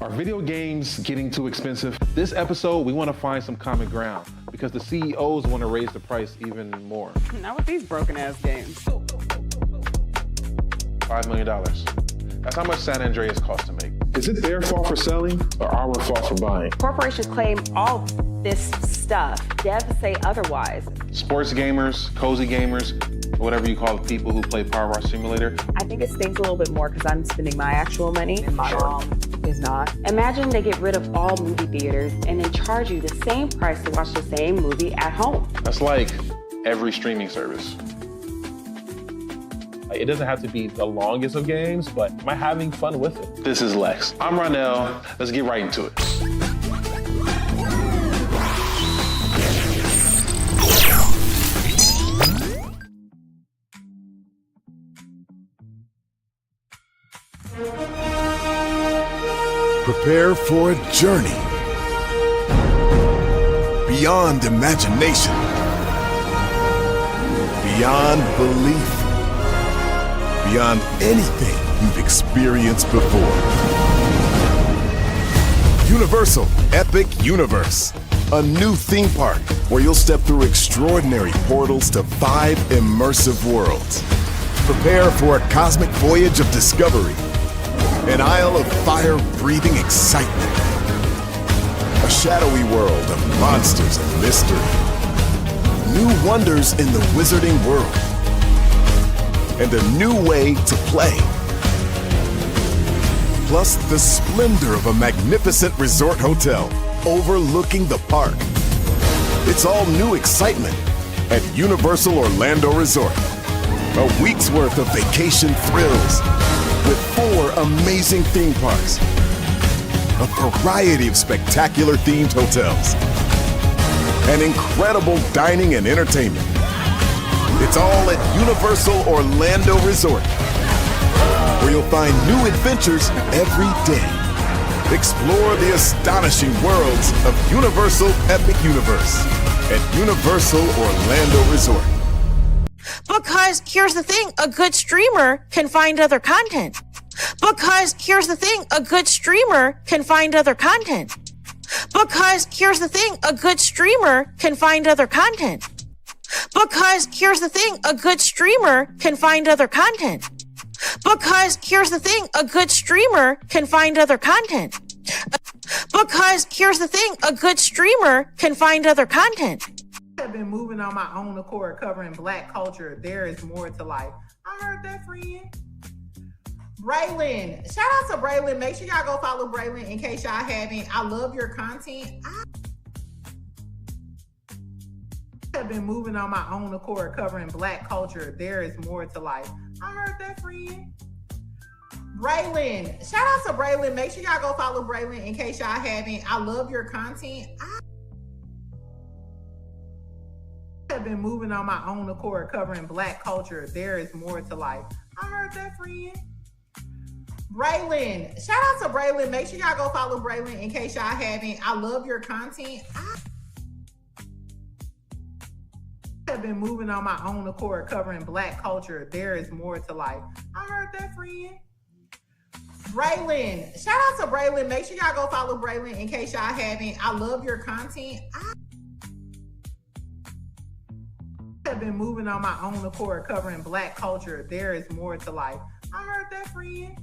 Are video games getting too expensive? This episode, we want to find some common ground because the CEOs want to raise the price even more. Not with these broken-ass games. $5 million. That's how much San Andreas costs to make. Is it their fault for selling or our fault for buying? Corporations claim all this stuff. Devs say otherwise. Sports gamers, cozy gamers, whatever you call the people who play Power Wash Simulator. I think it stings a little bit more because I'm spending my actual money and my mom is not. Imagine they get rid of all movie theaters and then charge you the same price to watch the same movie at home. That's like every streaming service. It doesn't have to be the longest of games, but am I having fun with it? This is Lex. I'm Ronell. Let's get right into it. Prepare for a journey beyond imagination, beyond belief, beyond anything you've experienced before. Universal Epic Universe, a new theme park where you'll step through extraordinary portals to 5 immersive worlds. Prepare for a cosmic voyage of discovery, an isle of fire-breathing excitement, a shadowy world of monsters and mystery, new wonders in the wizarding world, and a new way to play. Plus the splendor of a magnificent resort hotel overlooking the park. It's all new excitement at Universal Orlando Resort. A week's worth of vacation thrills with 4 amazing theme parks, a variety of spectacular themed hotels, and incredible dining and entertainment. It's all at Universal Orlando Resort, where you'll find new adventures every day. Explore the astonishing worlds of Universal Epic Universe at Universal Orlando Resort. Because here's the thing, a good streamer can find other content. Because here's the thing, a good streamer can find other content. Because here's the thing, a good streamer can find other content. Because here's the thing, a good streamer can find other content. Because here's the thing, a good streamer can find other content. Because here's the thing, a good streamer can find other content. I have been moving on my own accord, covering Black culture. There is more to life. I heard that, friend. Braylon, shout out to Braylon. Make sure y'all go follow Braylon in case y'all haven't. I love your content. I have been moving on my own accord, covering Black culture. There is more to life. I heard that, friend. Braylon, shout out to Braylon. Make sure y'all go follow Braylon in case y'all haven't. I love your content. I have been moving on my own accord covering Black culture. There is more to life. I heard that, friend. Braylon, shout out to Braylon. Make sure y'all go follow Braylon in case y'all haven't. I love your content. I have been moving on my own accord covering Black culture. There is more to life. I heard that, friend. Braylon, shout out to Braylon. Make sure y'all go follow Braylon in case y'all haven't. I love your content. I have been moving on my own accord covering Black culture. There is more to life. I heard that, friend.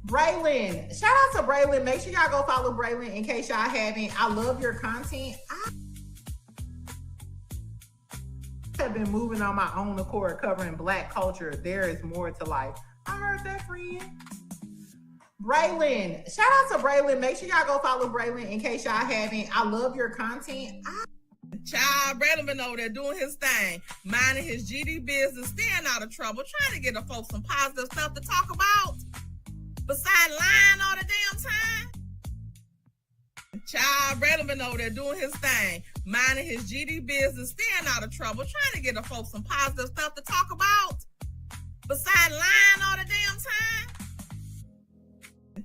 Braylon, shout out to Braylon. Make sure y'all go follow Braylon in case y'all haven't. I love your content. I have been moving on my own accord covering Black culture. There is more to life. I heard that, friend. Braylon, shout out to Braylon. Make sure y'all go follow Braylon in case y'all haven't. I love your content. Child, Braylon been over there doing his thing, minding his GD business, staying out of trouble, trying to get the folks some positive stuff to talk about. Besides lying all the damn time. Child, Braylon been over there doing his thing, minding his GD business, staying out of trouble, trying to get the folks some positive stuff to talk about. Besides lying all the damn time.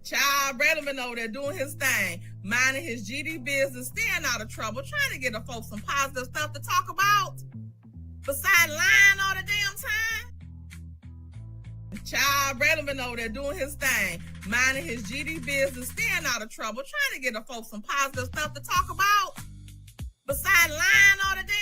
Child, Braylon been over there doing his thing, minding his GD business, staying out of trouble, trying to get the folks some positive stuff to talk about. Besides lying all the damn time. Child, Braylon been over there doing his thing, minding his GD business, staying out of trouble, trying to get the folks some positive stuff to talk about. Besides lying all the damn